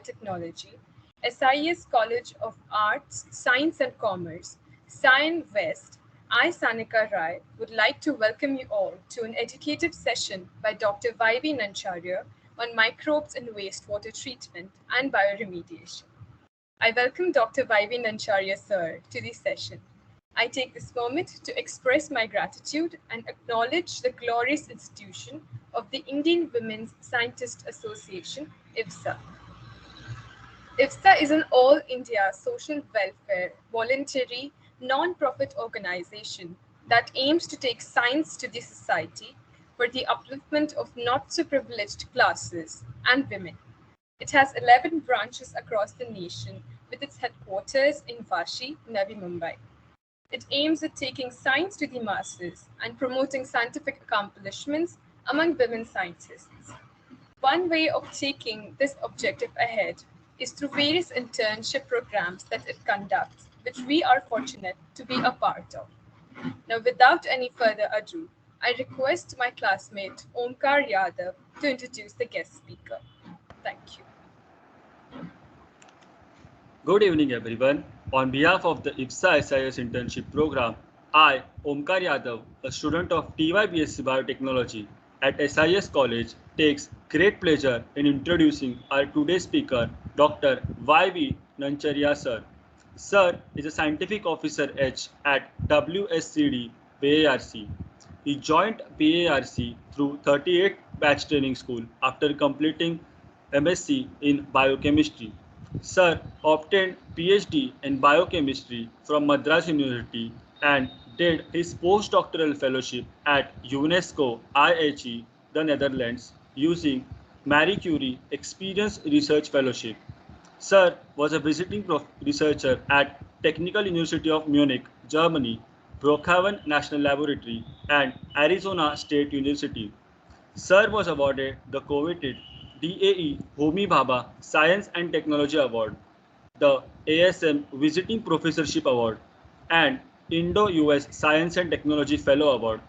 Biotechnology, SIS College of Arts, Science and Commerce, Science West, I, Sanika Rai, would like to welcome you all to an educative session by Dr. Vaivi Nancharya on microbes in wastewater treatment and bioremediation. I welcome Dr. Vaivi Nancharya, sir, to this session. I take this moment to express my gratitude and acknowledge the glorious institution of the Indian Women's Scientists Association, IWSA. IWSA is an all India social welfare, voluntary, non-profit organization that aims to take science to the society for the upliftment of not-so-privileged classes and women. It has 11 branches across the nation with its headquarters in Vashi, Navi Mumbai. It aims at taking science to the masses and promoting scientific accomplishments among women scientists. One way of taking this objective ahead is through various internship programs that it conducts, which we are fortunate to be a part of. Now, without any further ado, I request my classmate Omkar Yadav to introduce the guest speaker. Thank you. Good evening, everyone. On behalf of the IWSA SIS internship program, I, Omkar Yadav, a student of TYBSc Biotechnology at SIS College, takes great pleasure in introducing our today's speaker, Dr. YV Nancharya sir. Sir is a scientific officer H at WSCD BARC. He joined BARC through 38 batch training school after completing MSc in biochemistry. Sir obtained PhD in biochemistry from Madras University and did his postdoctoral fellowship at UNESCO IHE, the Netherlands, using Marie Curie Experience Research Fellowship. Sir was a visiting researcher at Technical University of Munich, Germany, Brookhaven National Laboratory, and Arizona State University. Sir was awarded the coveted DAE Homi Bhabha Science and Technology Award, the ASM Visiting Professorship Award, and Indo-US Science and Technology Fellow Award.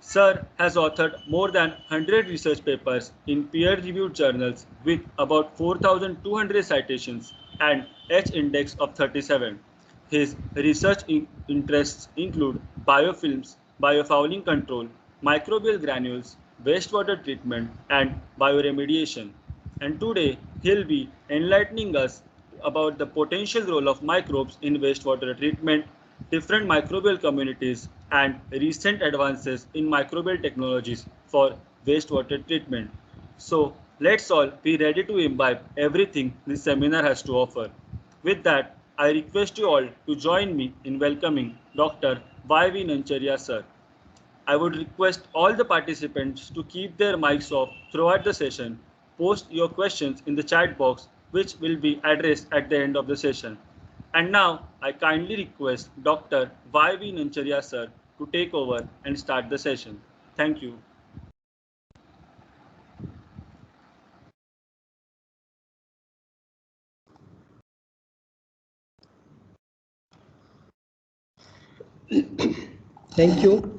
Sir has authored more than 100 research papers in peer-reviewed journals with about 4,200 citations and H-index of 37. His research interests include biofilms, biofouling control, microbial granules, wastewater treatment, and bioremediation. And today, he'll be enlightening us about the potential role of microbes in wastewater treatment, different microbial communities, and recent advances in microbial technologies for wastewater treatment. So, let's all be ready to imbibe everything this seminar has to offer. With that, I request you all to join me in welcoming Dr. YV Nancharya sir. I would request all the participants to keep their mics off throughout the session. Post your questions in the chat box, which will be addressed at the end of the session. And now, I kindly request Dr. YV Nancharya sir to take over and start the session. Thank you. Thank you.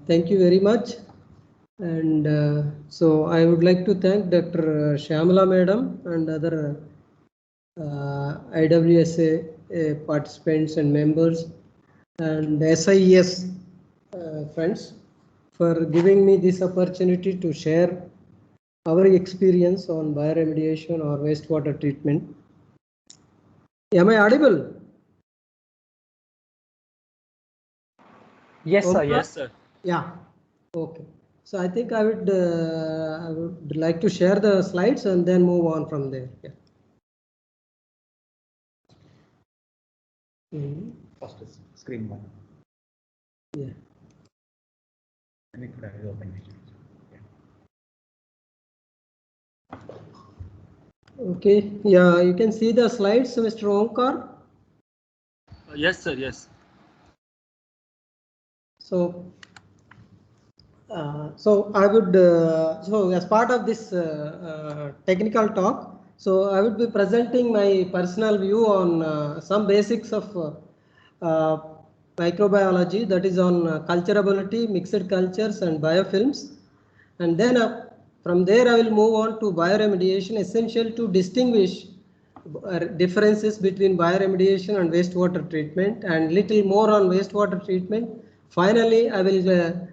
Thank you very much. And so I would like to thank Dr. Shyamala Madam and other IWSA participants and members and SIS friends for giving me this opportunity to share our experience on bioremediation or wastewater treatment. Am I audible? Yes, sir. Okay. Yes, sir. Yeah. Okay. So I think I would like to share the slides and then move on from there. Yeah. First is screen one. Yeah. And it could have open. Okay. Yeah, you can see the slides, Mr. Omkar. Yes, sir. Yes. So I would so as part of this technical talk, so I would be presenting my personal view on some basics of microbiology, that is on culturability, mixed cultures and biofilms, and then From there, I will move on to bioremediation, essential to distinguish differences between bioremediation and wastewater treatment, and little more on wastewater treatment. Finally, I will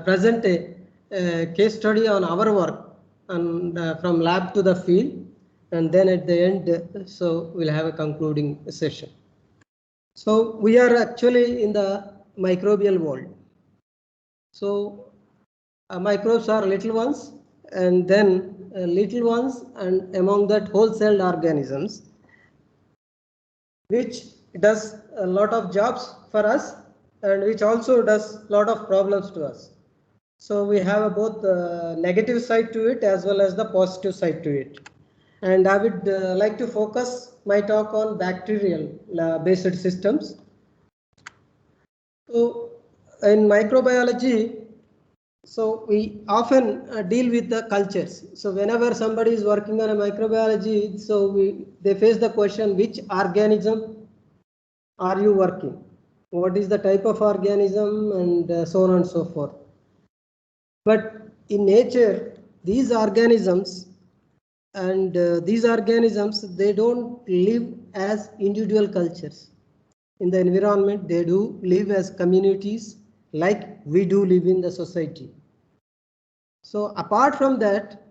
present a case study on our work and from lab to the field, and then at the end, so we'll have a concluding session. So we are actually in the microbial world. So microbes are little ones, and then little ones, and among that whole-celled organisms, which does a lot of jobs for us and which also does a lot of problems to us. So we have both the negative side to it as well as the positive side to it. And I would like to focus my talk on bacterial based systems. So in microbiology, so we often deal with the cultures. So whenever somebody is working on a microbiology, so they face the question, which organism are you working? What is the type of organism, and so on and so forth. But in nature, these organisms they don't live as individual cultures. In the environment, they do live as communities like we do live in the society. So apart from that,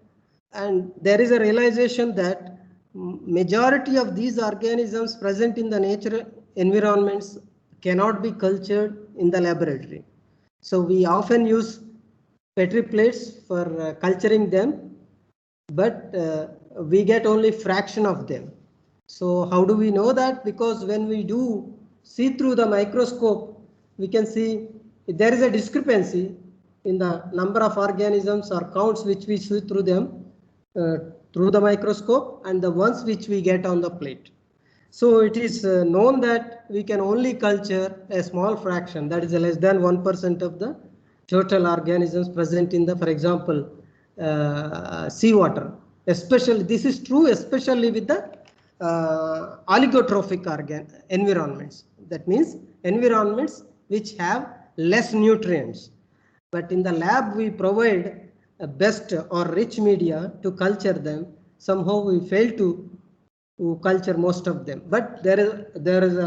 and there is a realization that majority of these organisms present in the nature environments cannot be cultured in the laboratory. So we often use Petri plates for culturing them, but we get only fraction of them. So how do we know that? Because when we do see through the microscope, we can see there is a discrepancy in the number of organisms or counts which we see through them through the microscope and the ones which we get on the plate. So it is known that we can only culture a small fraction, that is less than 1% of the total organisms present in the, for example, seawater. Especially, this is true especially with the oligotrophic environments. That means environments which have less nutrients. But in the lab, we provide a best or rich media to culture them. Somehow we fail to culture most of them. But there is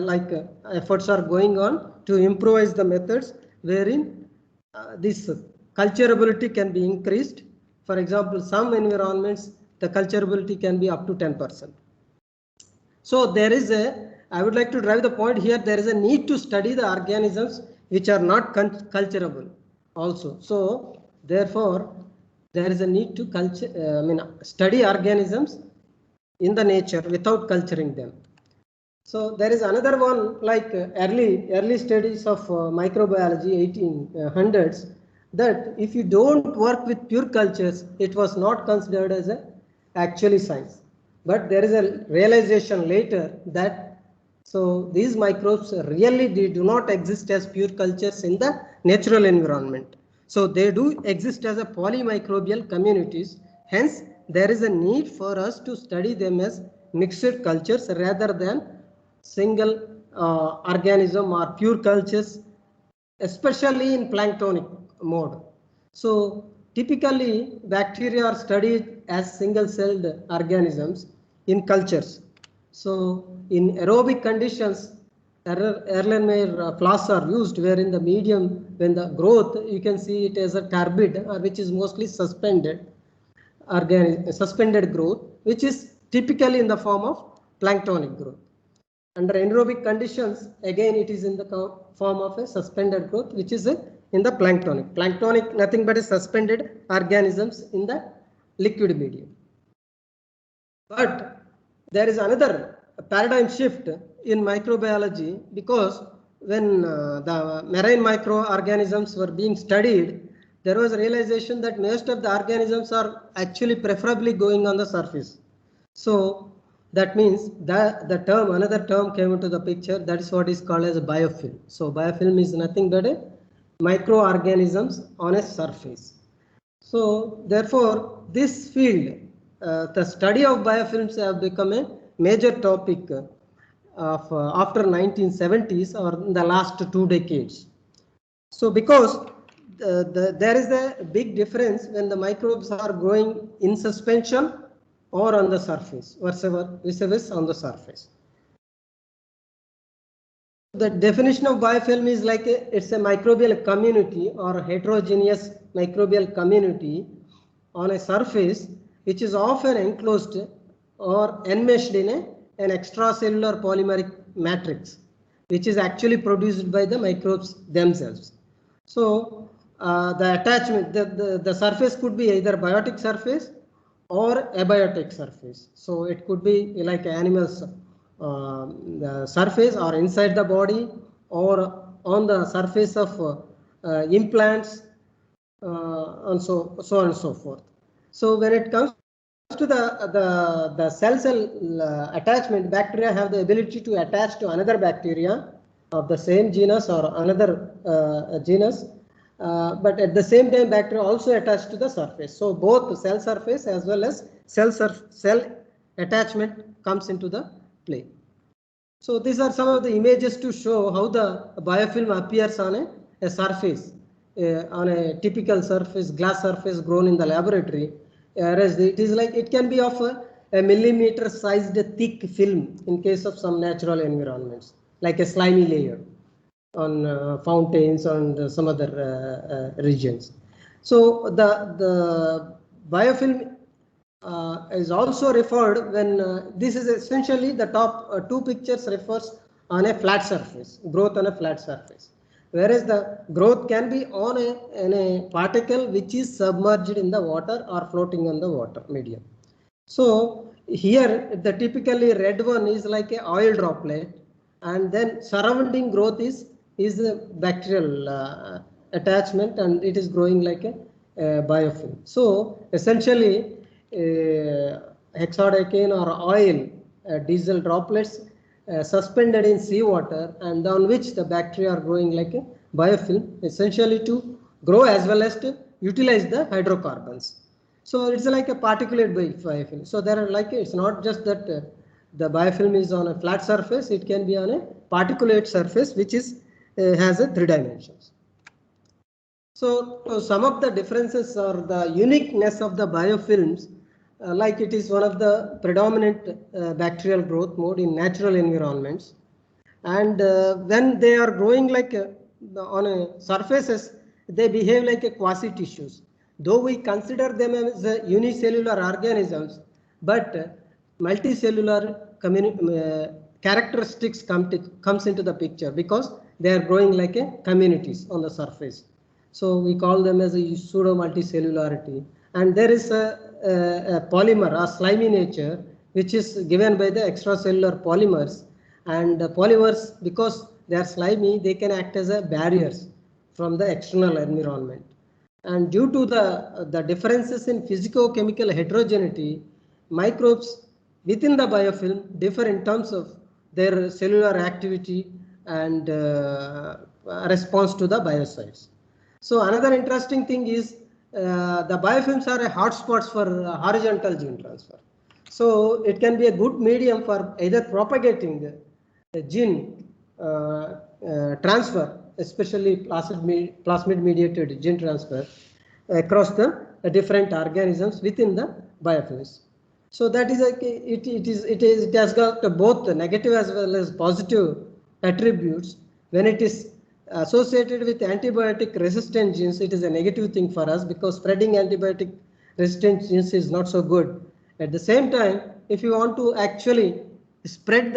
efforts are going on to improvise the methods wherein this culturability can be increased. For example, some environments, the culturability can be up to 10%. So there is I would like to drive the point here, there is a need to study the organisms which are not culturable also. So therefore, there is a need to study organisms in the nature without culturing them. So there is another one, like early studies of microbiology, 1800s, that if you don't work with pure cultures, it was not considered as actually science. But there is a realization later that so these microbes really do not exist as pure cultures in the natural environment. So they do exist as a polymicrobial communities. Hence, there is a need for us to study them as mixed cultures rather than single organism or pure cultures, especially in planktonic mode. So typically, bacteria are studied as single-celled organisms in cultures. So in aerobic conditions, Erlenmeyer plots are used where in the medium, when the growth, you can see it as a turbid, which is mostly suspended growth, which is typically in the form of planktonic growth. Under anaerobic conditions, again it is in the form of a suspended growth, which is in the planktonic. Planktonic, nothing but a suspended organisms in the liquid medium. But there is another paradigm shift in microbiology, because when the marine microorganisms were being studied, there was a realization that most of the organisms are actually preferably going on the surface. So that means that another term came into the picture, that is what is called as a biofilm. So biofilm is nothing but a microorganisms on a surface. So therefore, this field, the study of biofilms have become a major topic of after 1970s or in the last 2 decades. So because there is a big difference when the microbes are growing in suspension or on the surface, vis-a-vis on the surface. The definition of biofilm is like it's a microbial community or heterogeneous microbial community on a surface which is often enclosed or enmeshed in an extracellular polymeric matrix, which is actually produced by the microbes themselves. So the attachment, the surface could be either biotic surface or abiotic surface. So it could be like animals the surface or inside the body or on the surface of implants and so on and so forth. So when it comes to the cell-cell attachment, bacteria have the ability to attach to another bacteria of the same genus or another genus, but at the same time bacteria also attach to the surface. So both cell surface as well as cell attachment comes into the play. So these are some of the images to show how the biofilm appears on a surface, on a typical surface, glass surface grown in the laboratory. Whereas it is like it can be of a millimeter sized thick film in case of some natural environments, like a slimy layer on fountains and some other regions. So the biofilm is also referred when this is essentially the top two pictures refers on a flat surface, growth on a flat surface, whereas the growth can be on a particle which is submerged in the water or floating on the water medium. So here the typically red one is like a oil droplet, and then surrounding growth is a bacterial attachment, and it is growing like a biofilm. So essentially hexadecane or oil diesel droplets suspended in seawater, and on which the bacteria are growing like a biofilm, essentially to grow as well as to utilize the hydrocarbons. So it's like a particulate biofilm. So there are like, it's not just that the biofilm is on a flat surface, it can be on a particulate surface which is has a 3 dimensions. So to sum up the differences or the uniqueness of the biofilms, like it is one of the predominant bacterial growth mode in natural environments, and when they are growing like on surfaces, they behave like a quasi tissues, though we consider them as unicellular organisms, but multicellular characteristics comes into the picture because they are growing like a communities on the surface. So we call them as a pseudo multicellularity, and there is a polymer, a slimy nature, which is given by the extracellular polymers, and polymers, because they are slimy, they can act as a barriers from the external environment. And due to the differences in physicochemical heterogeneity, microbes within the biofilm differ in terms of their cellular activity and response to the biocides. So another interesting thing is the biofilms are a hotspots for horizontal gene transfer. So it can be a good medium for either propagating the gene transfer, especially plasmid mediated gene transfer across the different organisms within the biofilms. So that is it has got both negative as well as positive attributes. When it is associated with antibiotic resistant genes, it is a negative thing for us because spreading antibiotic resistant genes is not so good. At the same time, if you want to actually spread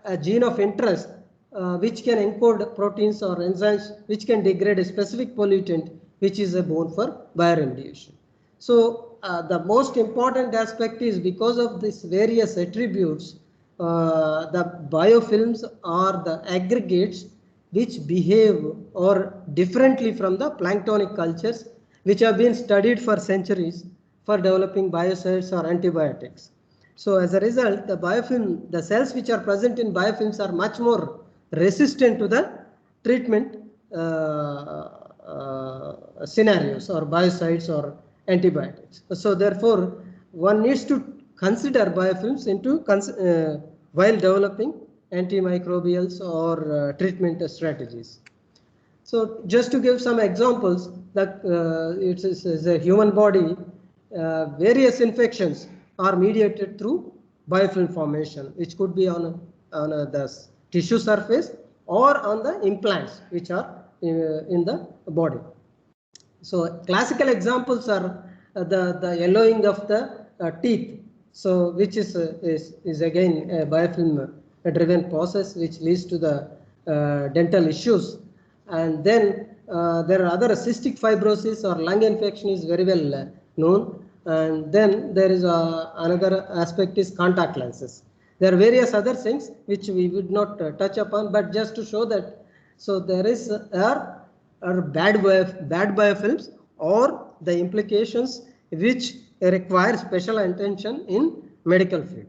a gene of interest which can encode proteins or enzymes which can degrade a specific pollutant, which is a boon for bioremediation. So the most important aspect is because of these various attributes, the biofilms are the aggregates which behave or differently from the planktonic cultures which have been studied for centuries for developing biocides or antibiotics. So as a result, the biofilm, the cells which are present in biofilms are much more resistant to the treatment scenarios or biocides or antibiotics. So therefore, one needs to consider biofilms into while developing antimicrobials or treatment strategies. So just to give some examples, that it's a human body, various infections are mediated through biofilm formation, which could be on the tissue surface or on the implants which are in the body. So classical examples are the yellowing of the teeth. So which is again a biofilm driven process which leads to the dental issues. And then there are other cystic fibrosis or lung infection is very well known. And then there is another aspect is contact lenses. There are various other things which we would not touch upon, but just to show that, so there is bad biofilms or the implications which require special attention in medical field.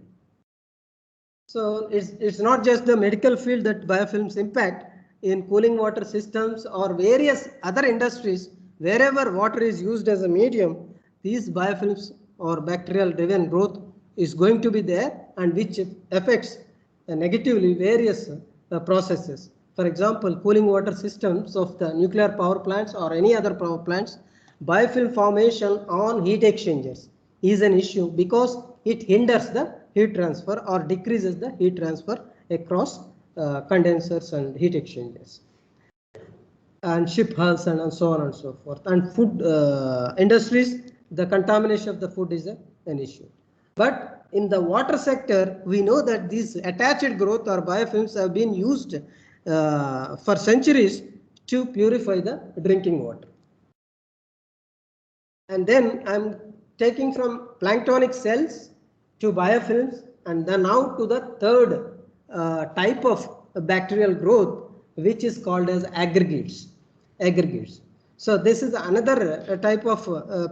So it's not just the medical field that biofilms impact. In cooling water systems or various other industries, wherever water is used as a medium, these biofilms or bacterial driven growth is going to be there, and which affects negatively various processes. For example, cooling water systems of the nuclear power plants or any other power plants, biofilm formation on heat exchangers is an issue because it hinders the heat transfer or decreases the heat transfer across condensers and heat exchangers and ship hulls and so on and so forth. And food industries, the contamination of the food is an issue. But in the water sector, we know that these attached growth or biofilms have been used for centuries to purify the drinking water. And then I'm taking from planktonic cells to biofilms, and then now to the third type of bacterial growth, which is called as aggregates. So this is another type of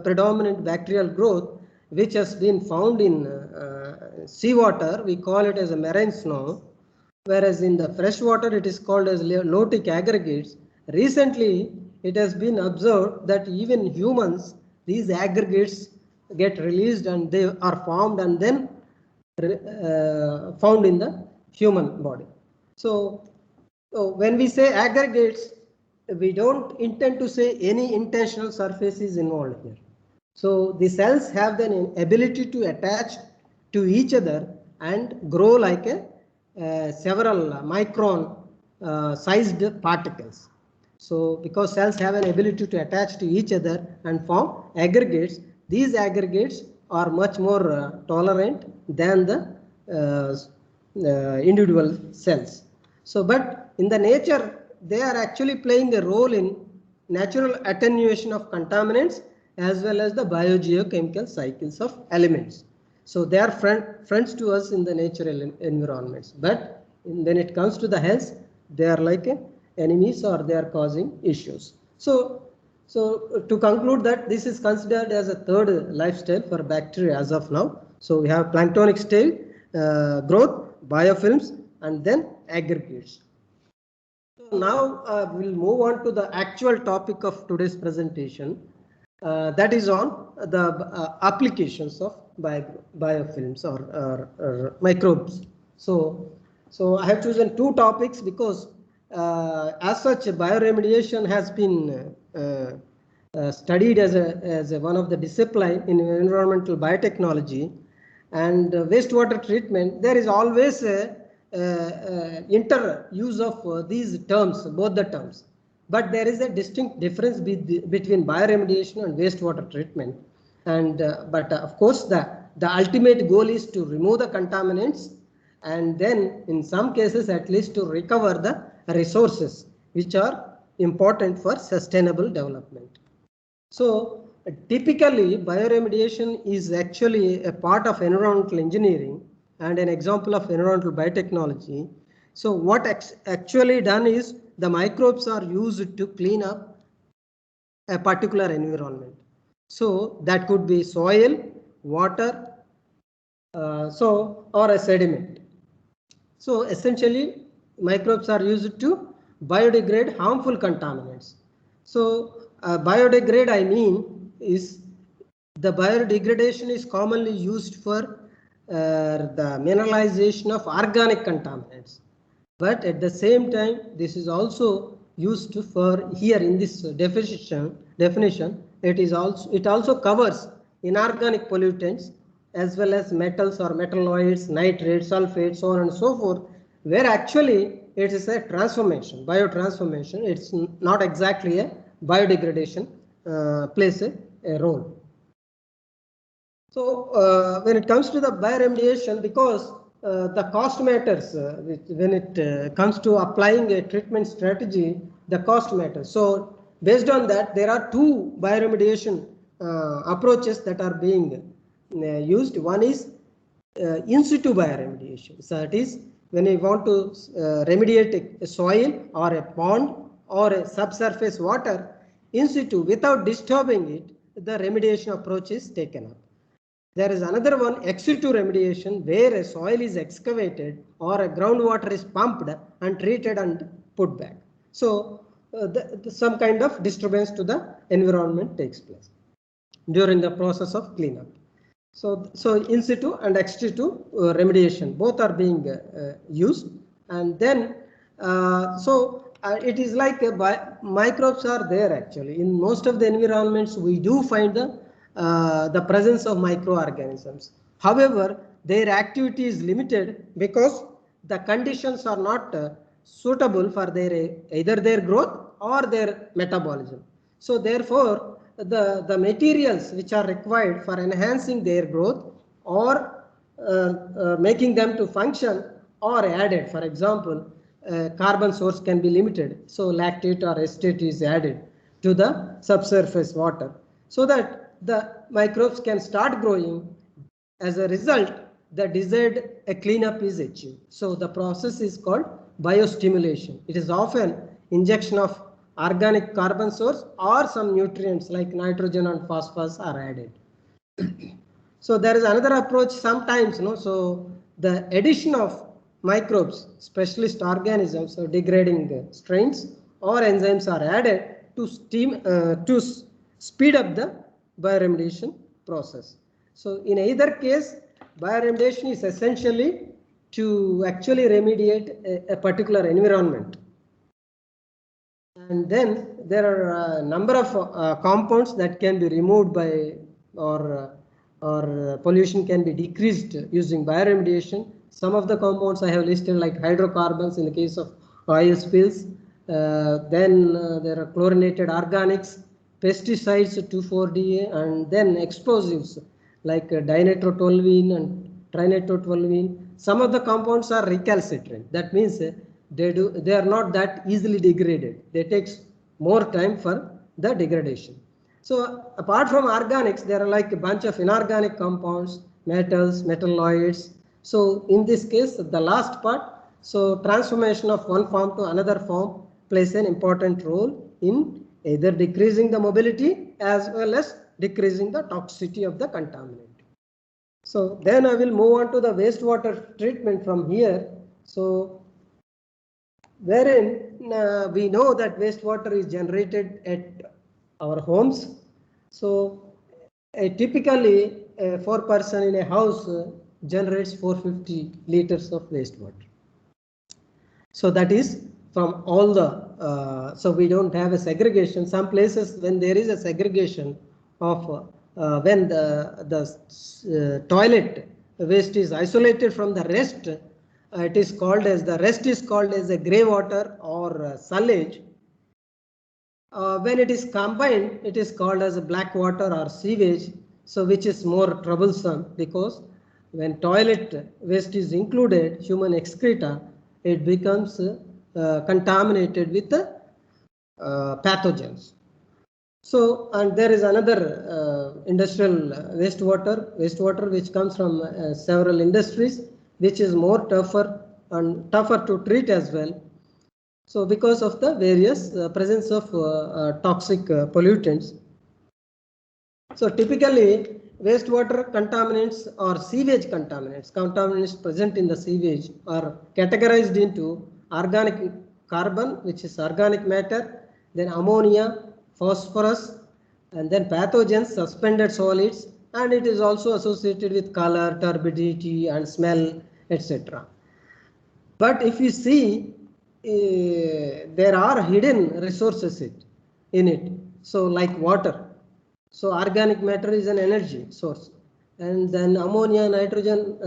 predominant bacterial growth which has been found in seawater. We call it as a marine snow, whereas in the freshwater it is called as lotic aggregates. Recently it has been observed that even humans, these aggregates get released and they are formed and then found in the human body. So when we say aggregates, we don't intend to say any intentional surface is involved here. So the cells have the ability to attach to each other and grow like several micron sized particles. So because cells have an ability to attach to each other and form aggregates, these aggregates are much more tolerant than the individual cells. So but in the nature, they are actually playing a role in natural attenuation of contaminants as well as the biogeochemical cycles of elements. So they are friends to us in the natural environments, but when it comes to the health, they are like enemies or they are causing issues. So to conclude that this is considered as a third lifestyle for bacteria as of now. So we have planktonic style growth, biofilms, and then aggregates. So now we'll move on to the actual topic of today's presentation. That is on the applications of biofilms or microbes. So I have chosen two topics because as such bioremediation has been studied as one of the discipline in environmental biotechnology, and wastewater treatment. There is always a inter-use of these terms, both the terms. But there is a distinct difference between bioremediation and wastewater treatment. And but of course, the ultimate goal is to remove the contaminants, and then in some cases at least to recover the resources which are important for sustainable development. So typically bioremediation is actually a part of environmental engineering and an example of environmental biotechnology. So what actually done is the microbes are used to clean up a particular environment. So that could be soil, water, or a sediment. So essentially microbes are used to biodegrade harmful contaminants. So biodegrade, I mean, is the biodegradation is commonly used for the mineralization of organic contaminants. But at the same time, this is also used for here in this definition. It also covers inorganic pollutants as well as metals or metalloids, nitrates, sulfates, so on and so forth, where actually it is a transformation, biotransformation. It's not exactly a biodegradation plays a role. So when it comes to the bioremediation, because the cost matters when it comes to applying a treatment strategy, the cost matters. So based on that, there are two bioremediation approaches that are being used. One is in situ bioremediation. So it is when you want to remediate a soil or a pond or a subsurface water in situ without disturbing it, the remediation approach is taken up. There is another one, ex situ remediation, where a soil is excavated or a groundwater is pumped and treated and put back. So some kind of disturbance to the environment takes place during the process of cleanup. So in situ and ex situ remediation, both are being used. And then it is like microbes are there actually. In most of the environments, we do find the presence of microorganisms. However, their activity is limited because the conditions are not suitable for either their growth or their metabolism. So therefore, the materials which are required for enhancing their growth or making them to function are added. For example, carbon source can be limited, so lactate or acetate is added to the subsurface water so that the microbes can start growing. As a result, the desired cleanup is achieved. So the process is called biostimulation. It is often injection of organic carbon source or some nutrients like nitrogen and phosphorus are added. So there is another approach sometimes, so the addition of microbes, specialist organisms or degrading strains or enzymes are added to speed up the bioremediation process. So in either case, bioremediation is essentially to actually remediate a particular environment. And then there are a number of compounds that can be removed by or pollution can be decreased using bioremediation. Some of the compounds I have listed like hydrocarbons in the case of oil spills. Then there are chlorinated organics, pesticides 2,4-DA, and then explosives like dinitrotoluene and trinitrotoluene. Some of the compounds are recalcitrant. That means they are not that easily degraded. They take more time for the degradation. So apart from organics, there are like a bunch of inorganic compounds, metals, metalloids. So in this case, the last part, so transformation of one form to another form plays an important role in either decreasing the mobility as well as decreasing the toxicity of the contaminant. So then I will move on to the wastewater treatment from here. So wherein we know that wastewater is generated at our homes. So typically a 4-person in a house generates 450 liters of wastewater. So that is from all the, so we don't have a segregation. Some places when there is a segregation of when the toilet waste is isolated from the rest, it is called as the rest is called as a grey water or sullage. When it is combined, it is called as a black water or sewage, so which is more troublesome because when toilet waste is included, human excreta, it becomes contaminated with the pathogens. So, and there is another industrial wastewater which comes from several industries, which is more tougher to treat as well. So because of the various presence of toxic pollutants. So typically wastewater contaminants or sewage contaminants present in the sewage are categorized into organic carbon, which is organic matter, then ammonia, phosphorus, and then pathogens, suspended solids, and it is also associated with color, turbidity and smell, etc. But if you see there are hidden resources in it. So like water. So organic matter is an energy source, and then ammonia, nitrogen,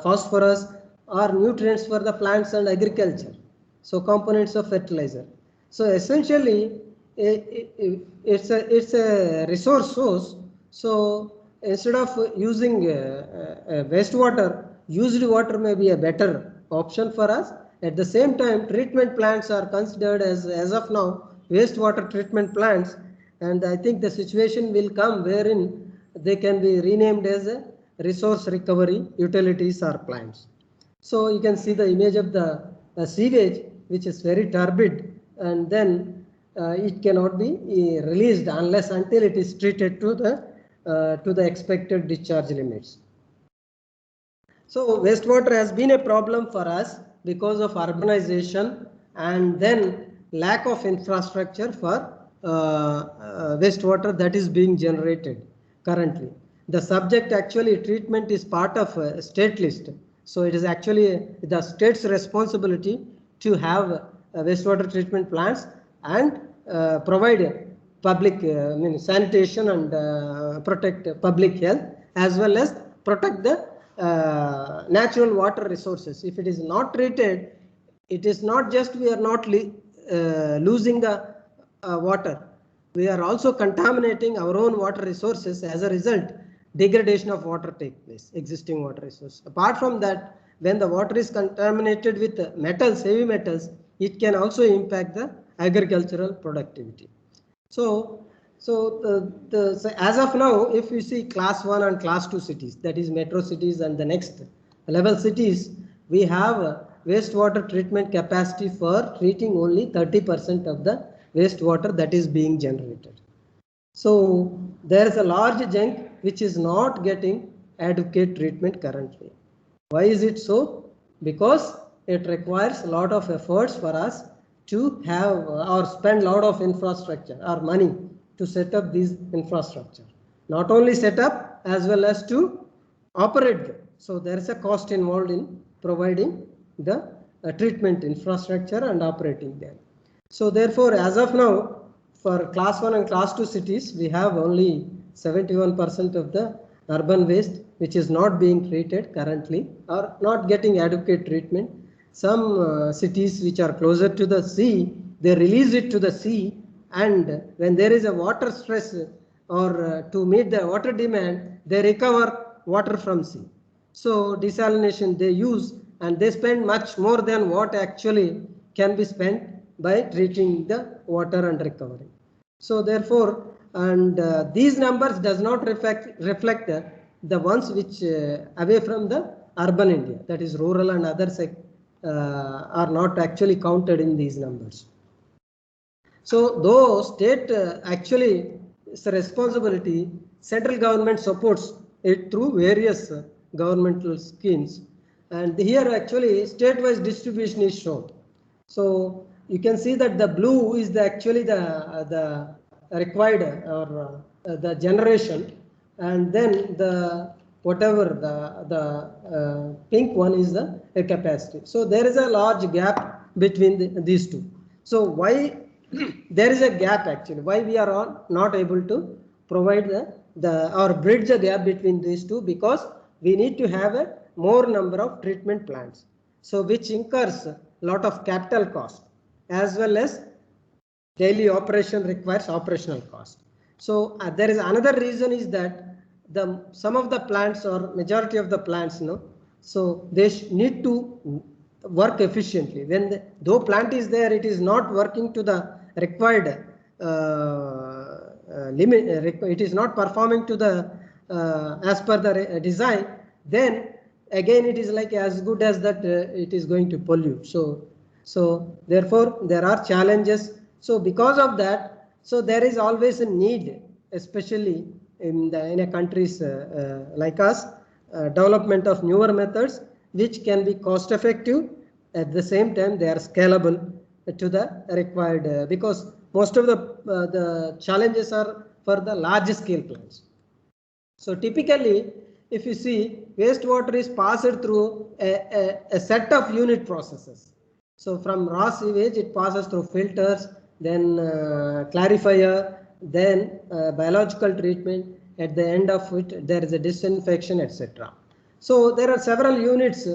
phosphorus are nutrients for the plants and agriculture. So components of fertilizer. So essentially, it's a resource source. So instead of using wastewater, used water may be a better option for us. At the same time, treatment plants are considered as of now wastewater treatment plants, and I think the situation will come wherein they can be renamed as a resource recovery utilities or plants. So you can see the image of the sewage, which is very turbid, and then it cannot be released unless until it is treated to the expected discharge limits. So wastewater has been a problem for us because of urbanization and then lack of infrastructure for wastewater that is being generated currently. The subject actually treatment is part of a state list. So it is actually the state's responsibility to have wastewater treatment plants and provide public sanitation and protect public health, as well as protect the natural water resources. If it is not treated, it is not just we are not losing the water, we are also contaminating our own water resources. As a result, degradation of water takes place, existing water resource. Apart from that, when the water is contaminated with metals, heavy metals, it can also impact the agricultural productivity. So as of now, if you see class 1 and class 2 cities, that is metro cities and the next level cities, we have wastewater treatment capacity for treating only 30% of the wastewater that is being generated. So there is a large chunk which is not getting adequate treatment currently. Why is it so? Because it requires a lot of efforts for us to have or spend a lot of infrastructure or money to set up these infrastructure. Not only set up as well as to operate them. So there is a cost involved in providing the treatment infrastructure and operating them. So therefore, as of now, for class 1 and class 2 cities, we have only 71% of the urban waste which is not being treated currently or not getting adequate treatment. Some cities which are closer to the sea, they release it to the sea, and when there is a water stress or to meet the water demand, they recover water from sea. So desalination they use, and they spend much more than what actually can be spent by treating the water and recovery. So therefore, and these numbers does not reflect the ones which away from the urban India, that is rural and other are not actually counted in these numbers. So though state actually is a responsibility, central government supports it through various governmental schemes, and here actually state-wise distribution is shown. So you can see that the blue is actually the required or the generation, and then the whatever the pink one is the capacity. So there is a large gap between these two. So why there is a gap actually? Why we are not able to provide or bridge the gap between these two? Because we need to have a more number of treatment plants. So which incurs a lot of capital cost, as well as daily operation requires operational cost. So there is another reason is that some of the plants or majority of the plants, so they need to work efficiently. When though plant is there, it is not working to the required limit. It is not performing to the as per the design. Then again, it is like as good as that it is going to pollute. So therefore, there are challenges. So because of that, so there is always a need, especially in a countries like us, development of newer methods which can be cost effective. At the same time, they are scalable to the required because most of the challenges are for the large scale plants. So typically, if you see, wastewater is passed through a set of unit processes. So from raw sewage, it passes through filters, then clarifier, then biological treatment. At the end of it, there is a disinfection, etc. So there are several units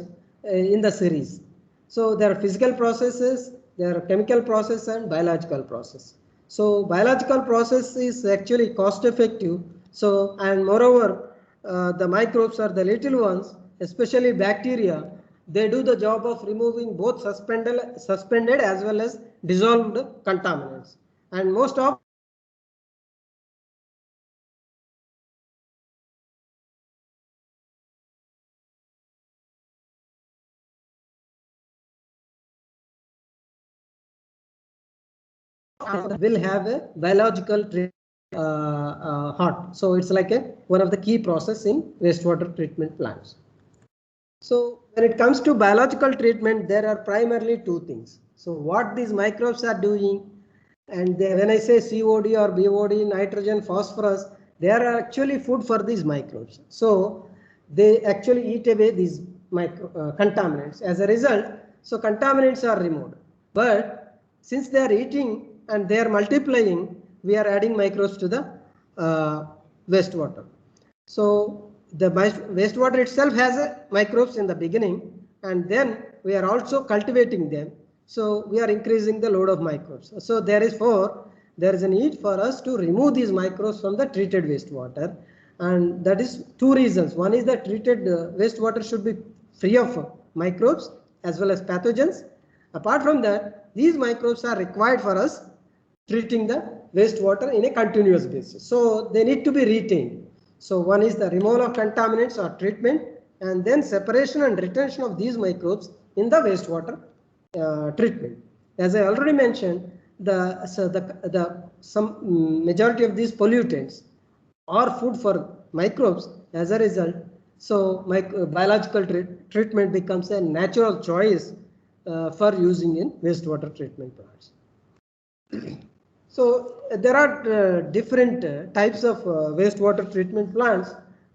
in the series. So there are physical processes, there are chemical process and biological process. So biological process is actually cost effective. So, and moreover, the microbes are the little ones, especially bacteria. They do the job of removing both suspended as well as dissolved contaminants. And most of will have a biological heart. So it's like one of the key process in wastewater treatment plants. So when it comes to biological treatment, there are primarily two things. So what these microbes are doing, and when I say COD or BOD, nitrogen, phosphorus, they are actually food for these microbes. So they actually eat away these contaminants. As a result, so contaminants are removed. But since they are eating and they are multiplying, we are adding microbes to the wastewater. So the wastewater itself has microbes in the beginning, and then we are also cultivating them. So we are increasing the load of microbes. So there is a need for us to remove these microbes from the treated wastewater, and that is two reasons. One is that treated wastewater should be free of microbes as well as pathogens. Apart from that, these microbes are required for us treating the wastewater in a continuous basis. So they need to be retained. So one is the removal of contaminants or treatment, and then separation and retention of these microbes in the wastewater treatment. As I already mentioned, some majority of these pollutants are food for microbes. As a result, so biological treatment becomes a natural choice for using in wastewater treatment plants. So there are different types of wastewater treatment plants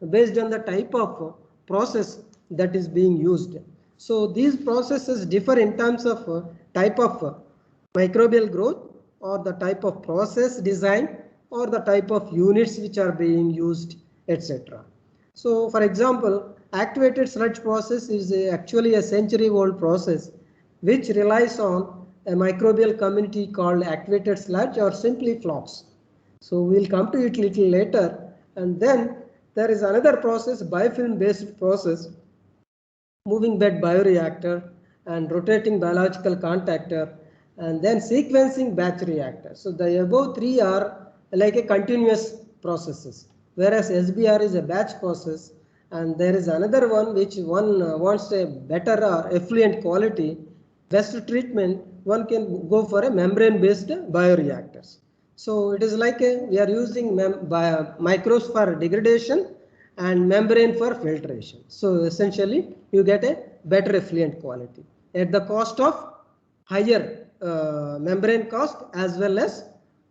based on the type of process that is being used. So these processes differ in terms of type of microbial growth, or the type of process design, or the type of units which are being used, etc. So for example, activated sludge process is actually a century-old process which relies on a microbial community called activated sludge, or simply flocks. So we'll come to it little later. And then there is another process, biofilm based process, moving bed bioreactor and rotating biological contactor, and then sequencing batch reactor. So the above three are like a continuous processes, whereas SBR is a batch process, and there is another one which one wants a better effluent quality, best treatment, one can go for a membrane based bioreactors. So it is like we are using microbes for degradation and membrane for filtration. So essentially you get a better effluent quality at the cost of higher membrane cost as well as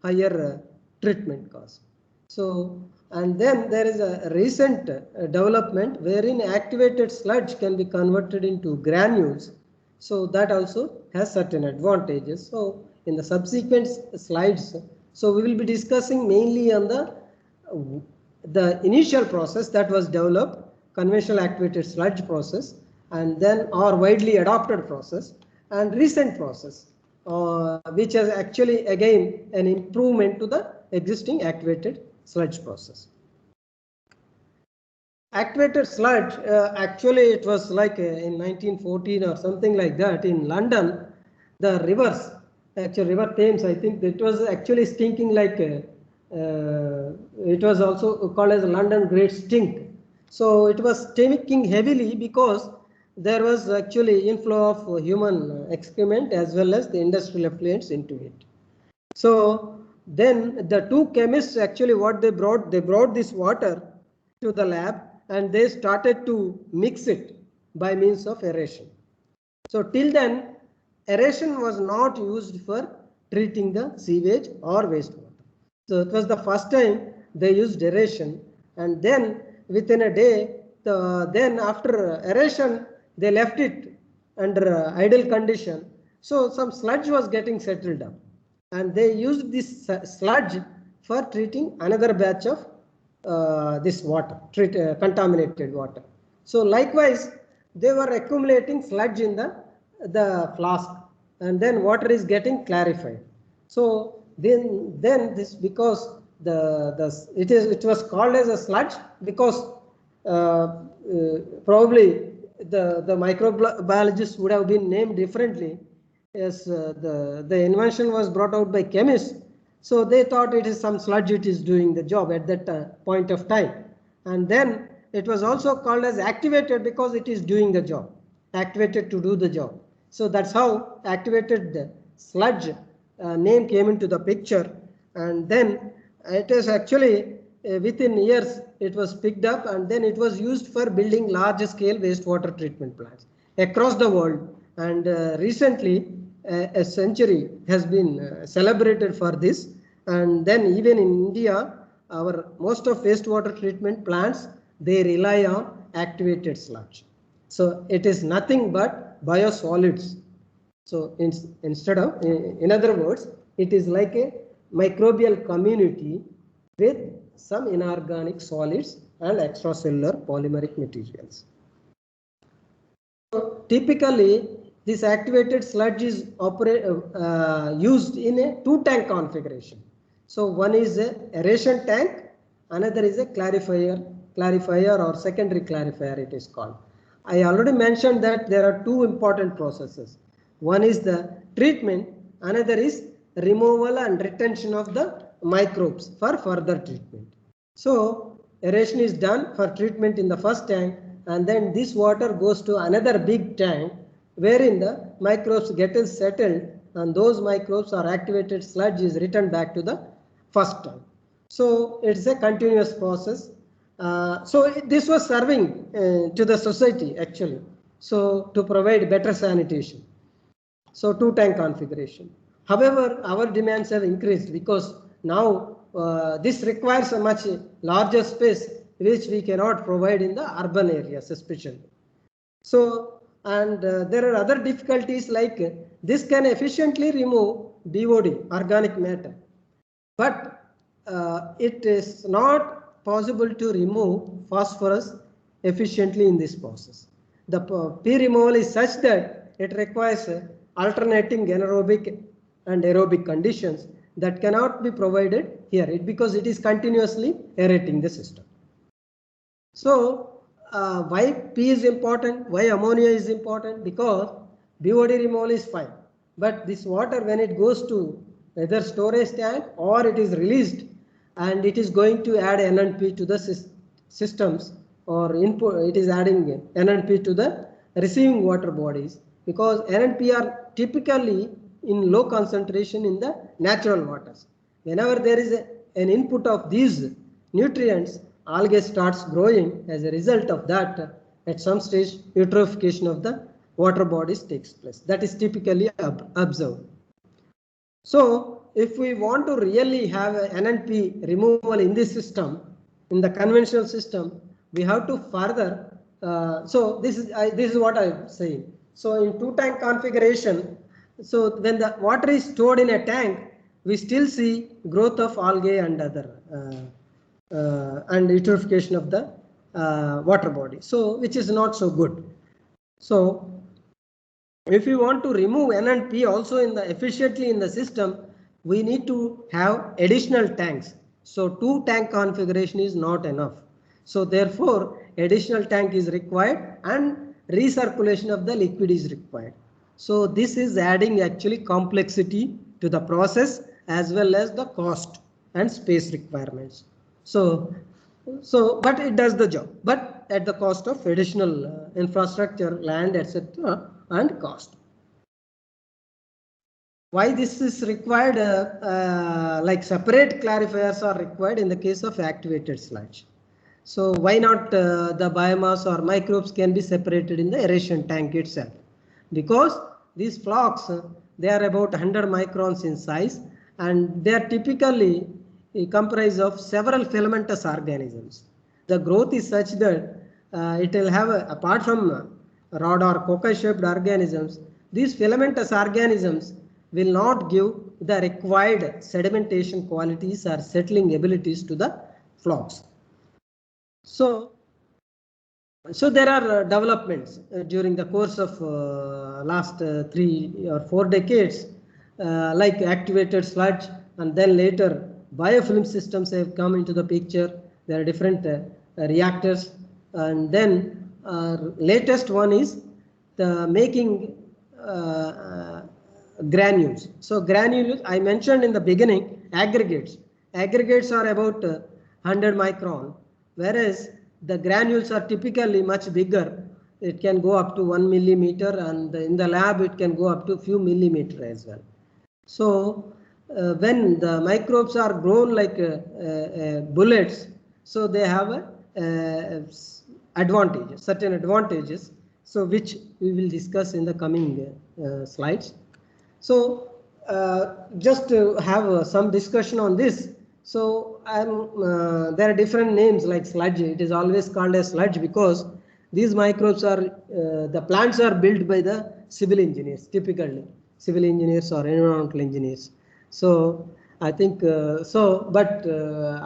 higher treatment cost. So, and then there is a recent development wherein activated sludge can be converted into granules. So that also has certain advantages. So in the subsequent slides, so we will be discussing mainly on the initial process that was developed, conventional activated sludge process, and then our widely adopted process, and recent process, which is actually again an improvement to the existing activated sludge process. Activated sludge, actually it was like in 1914 or something like that in London, the rivers, actually River Thames, I think it was actually stinking like, it was also called as London Great Stink. So it was stinking heavily because there was actually inflow of human excrement as well as the industrial effluents into it. So then the two chemists actually what they brought this water to the lab, and they started to mix it by means of aeration. So till then, aeration was not used for treating the sewage or wastewater. So it was the first time they used aeration, and then within a day, then after aeration, they left it under idle condition. So some sludge was getting settled up, and they used this sludge for treating another batch of this water, contaminated water. So likewise, they were accumulating sludge in the flask, and then water is getting clarified. So then this, because it was called as a sludge because probably the microbiologists would have been named differently, as the invention was brought out by chemists. So they thought it is some sludge, it is doing the job at that point of time. And then it was also called as activated because it is doing the job, activated to do the job. So that's how activated sludge name came into the picture. And then it is actually within years it was picked up, and then it was used for building large scale wastewater treatment plants across the world. And recently a century has been celebrated for this. And then even in India, our most of wastewater treatment plants, they rely on activated sludge. So it is nothing but biosolids. So instead of, in other words, it is like a microbial community with some inorganic solids and extracellular polymeric materials. So typically, this activated sludge is used in a two-tank configuration. So one is a aeration tank, another is a clarifier or secondary clarifier it is called. I already mentioned that there are two important processes. One is the treatment, another is removal and retention of the microbes for further treatment. So aeration is done for treatment in the first tank, and then this water goes to another big tank wherein the microbes get settled, and those microbes or activated sludge is returned back to the first tank. So it's a continuous process. This was serving to the society actually, so to provide better sanitation. So two tank configuration. However, our demands have increased because now this requires a much larger space which we cannot provide in the urban areas especially. So, and there are other difficulties like this can efficiently remove BOD, organic matter, but it is not possible to remove phosphorus efficiently in this process. The P removal is such that it requires alternating anaerobic and aerobic conditions that cannot be provided here because it is continuously aerating the system. So why P is important, why ammonia is important? Because BOD removal is fine, but this water when it goes to either storage tank or it is released, and it is going to add NNP to the systems, or input, it is adding NNP to the receiving water bodies, because NNP are typically in low concentration in the natural waters. Whenever there is an input of these nutrients, algae starts growing. As a result of that, at some stage eutrophication of the water bodies takes place. That is typically observed. So if we want to really have an NNP removal in this system, in the conventional system, we have to further. So this is what I am saying. So in two tank configuration, so when the water is stored in a tank, we still see growth of algae and other and eutrophication of the water body. So which is not so good. So if you want to remove NNP also efficiently in the system, we need to have additional tanks. So two tank configuration is not enough. So therefore additional tank is required and recirculation of the liquid is required. So this is adding actually complexity to the process as well as the cost and space requirements. So but it does the job, but at the cost of additional infrastructure, land, etc. and cost. Why this is required, like separate clarifiers are required in the case of activated sludge. So why not the biomass or microbes can be separated in the aeration tank itself? Because these flocks, they are about 100 microns in size, and they are typically comprised of several filamentous organisms. The growth is such that it will have, apart from rod or coca shaped organisms, these filamentous organisms will not give the required sedimentation qualities or settling abilities to the flocks. So there are developments during the course of last 3 or 4 decades, like activated sludge, and then later biofilm systems have come into the picture. There are different reactors, and then latest one is the making granules. So granules, I mentioned in the beginning, aggregates. Aggregates are about 100 micron, whereas the granules are typically much bigger. It can go up to 1 millimeter, and in the lab it can go up to few millimeter as well. So when the microbes are grown like bullets, so they have advantages, certain advantages, so which we will discuss in the coming slides. So just to have some discussion on this. So there are different names like sludge. It is always called as sludge because these microbes are, the plants are built by the civil engineers, typically civil engineers or environmental engineers. So I think but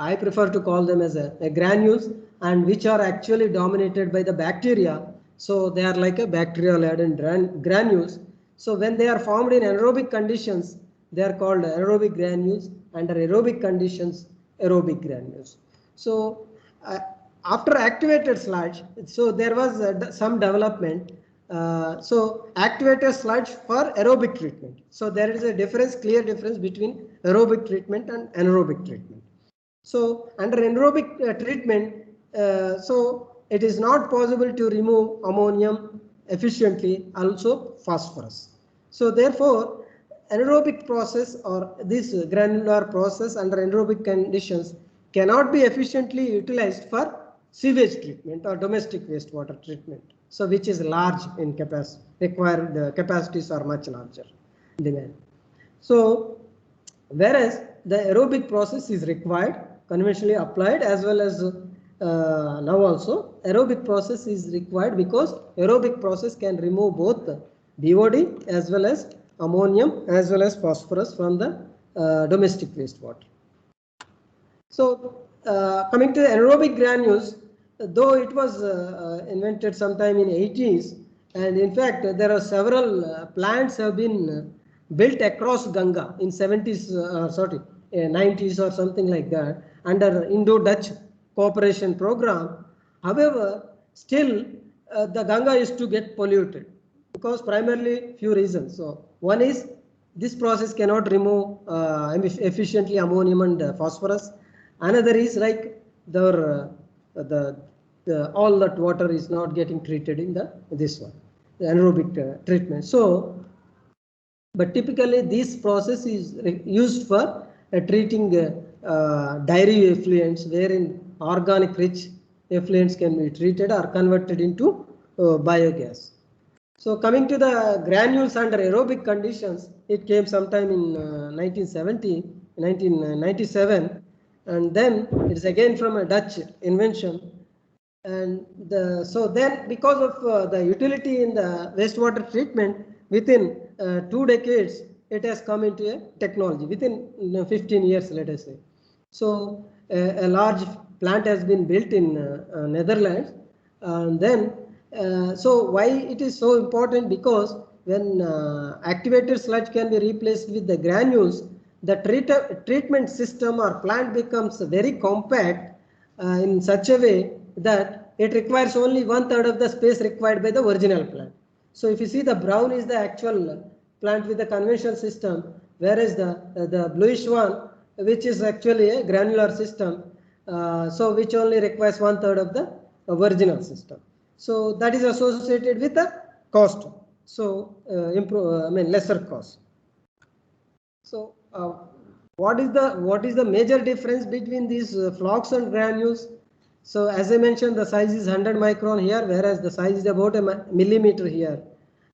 I prefer to call them as a granules, and which are actually dominated by the bacteria. So they are like a bacterial laden granules. So when they are formed in anaerobic conditions, they are called aerobic granules. Under aerobic conditions, aerobic granules. So after activated sludge, so there was some development. So activated sludge for aerobic treatment. So there is a difference, clear difference between aerobic treatment and anaerobic treatment. So under anaerobic treatment, so it is not possible to remove ammonium efficiently, also phosphorus. So therefore, anaerobic process or this granular process under anaerobic conditions cannot be efficiently utilized for sewage treatment or domestic wastewater treatment. So which is large in capacity, required capacities are much larger in demand. So whereas the aerobic process is required, conventionally applied, as well as now also aerobic process is required because aerobic process can remove both the BOD as well as ammonium as well as phosphorus from the domestic wastewater. So coming to anaerobic granules, though it was invented sometime in 80s, and in fact there are several plants have been built across Ganga in 70s, 90s or something like that under Indo-Dutch cooperation program. However, still the Ganga is to get polluted because primarily few reasons. So one is this process cannot remove efficiently ammonium and phosphorus. Another is like all that water is not getting treated in this one, the anaerobic treatment. So, but typically this process is used for treating dairy effluents, wherein organic rich effluents can be treated or converted into biogas. So coming to the granules under aerobic conditions, it came sometime in 1997, and then it is again from a Dutch invention. And so then because of the utility in the wastewater treatment, within 2 decades, it has come into a technology within 15 years, let us say. So a large plant has been built in Netherlands, and then so why it is so important, because when activated sludge can be replaced with the granules, the treatment system or plant becomes very compact in such a way that it requires only 1/3 of the space required by the original plant. So if you see, the brown is the actual plant with the conventional system, whereas the bluish one, which is actually a granular system, so which only requires 1/3 of the original system. So that is associated with the cost. So lesser cost. So what is the major difference between these flocks and granules? So as I mentioned, the size is 100 micron here, whereas the size is about a millimeter here.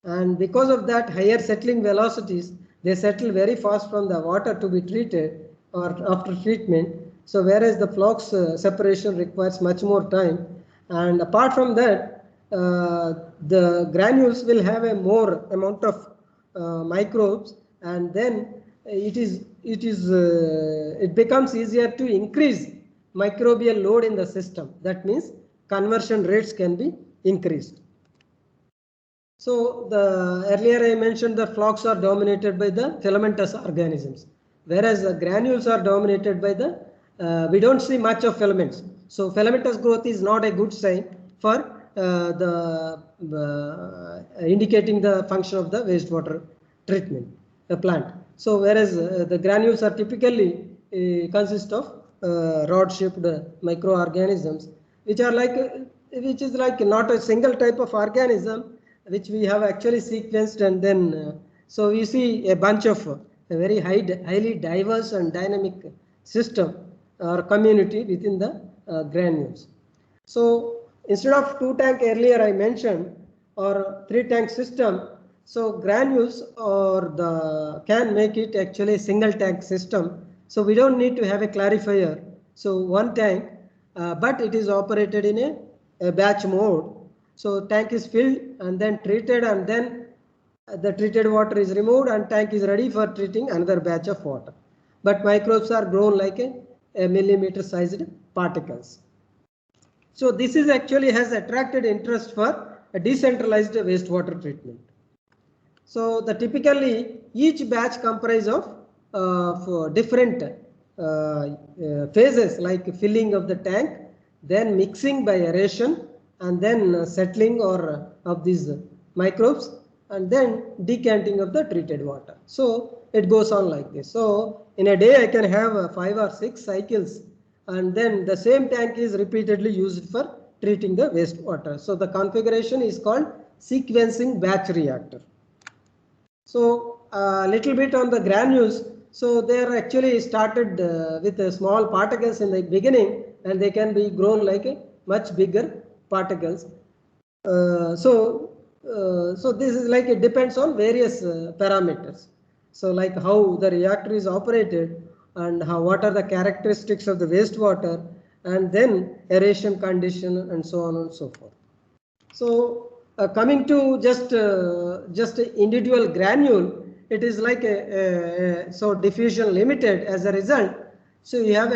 And because of that higher settling velocities, they settle very fast from the water to be treated or after treatment. So whereas the flocks separation requires much more time. And apart from that, the granules will have a more amount of microbes, and then it becomes easier to increase microbial load in the system. That means conversion rates can be increased. So earlier I mentioned the flocks are dominated by the filamentous organisms, whereas the granules are dominated by the we don't see much of filaments. So filamentous growth is not a good sign for indicating the function of the wastewater treatment plant. So whereas the granules are typically consist of rod-shaped microorganisms, which is like not a single type of organism, which we have actually sequenced, and then so we see a bunch of a very highly diverse and dynamic system or community within the granules. So instead of 2-tank earlier I mentioned, or 3-tank system, so granules can make it actually a single tank system. So we don't need to have a clarifier. So 1 tank, but it is operated in a batch mode. So tank is filled and then treated, and then the treated water is removed and tank is ready for treating another batch of water. But microbes are grown like a millimeter sized particles. So this is actually has attracted interest for a decentralized wastewater treatment. So typically each batch comprises of different phases, like filling of the tank, then mixing by aeration, and then settling of these microbes, and then decanting of the treated water. So it goes on like this. So in a day I can have 5 or 6 cycles, and then the same tank is repeatedly used for treating the wastewater. So the configuration is called sequencing batch reactor. So a little bit on the granules. So they are actually started with small particles in the beginning, and they can be grown like a much bigger particles. So this is like it depends on various parameters. So like how the reactor is operated, and what are the characteristics of the wastewater, and then aeration condition, and so on and so forth. So coming to just individual granule, it is like so diffusion limited as a result. So you have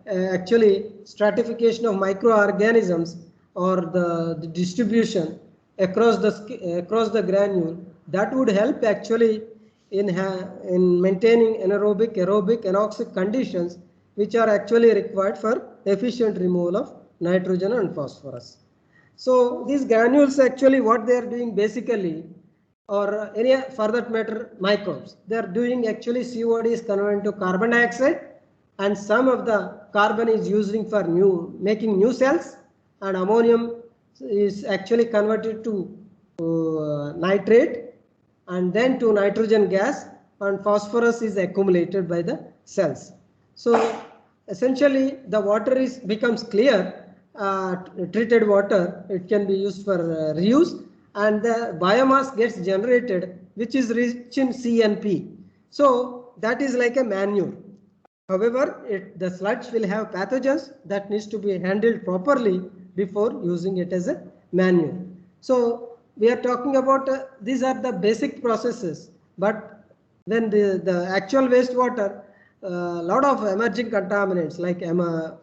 actually stratification of microorganisms, or the distribution across the granule, that would help actually in maintaining anaerobic, aerobic, anoxic conditions, which are actually required for efficient removal of nitrogen and phosphorus. So these granules actually what they are doing basically, or any for that matter microbes, they are doing actually COD is converted to carbon dioxide, and some of the carbon is using for making new cells, and ammonium is actually converted to nitrate, and then to nitrogen gas, and phosphorus is accumulated by the cells. So essentially the water becomes clear, treated water, it can be used for reuse, and the biomass gets generated, which is rich in CNP. So that is like a manure. However, the sludge will have pathogens that needs to be handled properly before using it as a manure. So we are talking about these are the basic processes, but when the actual wastewater, a lot of emerging contaminants like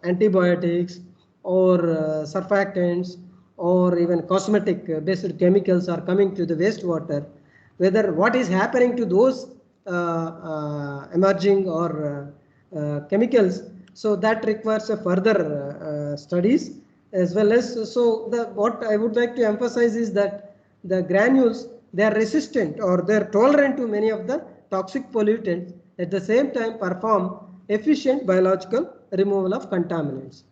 antibiotics or surfactants or even cosmetic based chemicals are coming to the wastewater. Whether what is happening to those emerging or chemicals, so that requires a further studies, as well as so what I would like to emphasize is that the granules, they are resistant or they are tolerant to many of the toxic pollutants, at the same time perform efficient biological removal of contaminants.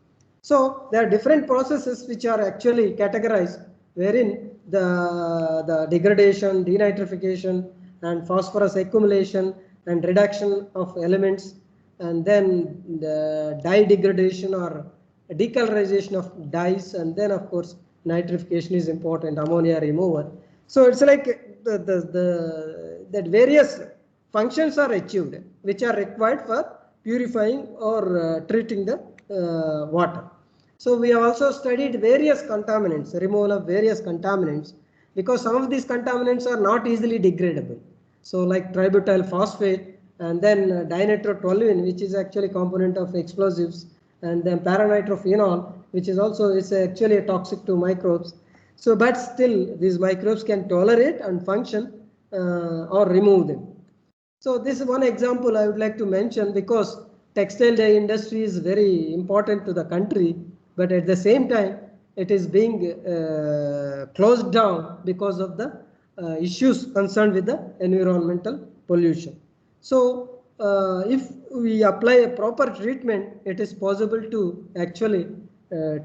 So there are different processes which are actually categorized, wherein the degradation, denitrification, and phosphorus accumulation and reduction of elements, and then the dye degradation or decolorization of dyes, and then of course nitrification is important, ammonia removal. So it's like that various functions are achieved which are required for purifying or treating the water. So we have also studied various contaminants, removal of various contaminants, because some of these contaminants are not easily degradable. So like tributyl phosphate, and then dinitrotoluene, which is actually component of explosives, and then paranitrophenol, which is also actually toxic to microbes. So, but still these microbes can tolerate and function or remove them. So this is one example I would like to mention, because textile dye industry is very important to the country, but at the same time it is being closed down because of the issues concerned with the environmental pollution. So if we apply a proper treatment, it is possible to actually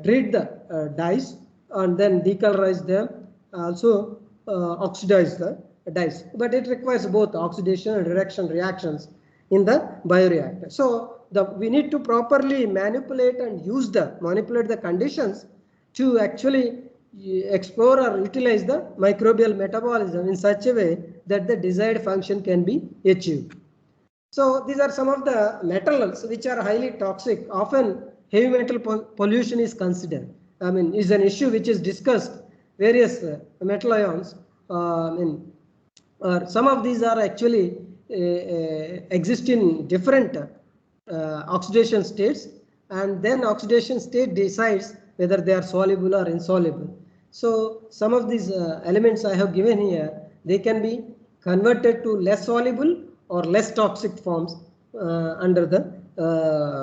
treat the dyes and then decolorize them, also oxidize the dyes, but it requires both oxidation and reduction reactions in the bioreactor. So we need to properly manipulate the conditions to actually explore or utilize the microbial metabolism in such a way that the desired function can be achieved. So these are some of the metals which are highly toxic. Often heavy metal pollution is considered. I mean, is an issue which is discussed. Various metal ions. Some of these are actually exist in different oxidation states, and then oxidation state decides whether they are soluble or insoluble. So some of these elements I have given here, they can be converted to less soluble or less toxic forms under the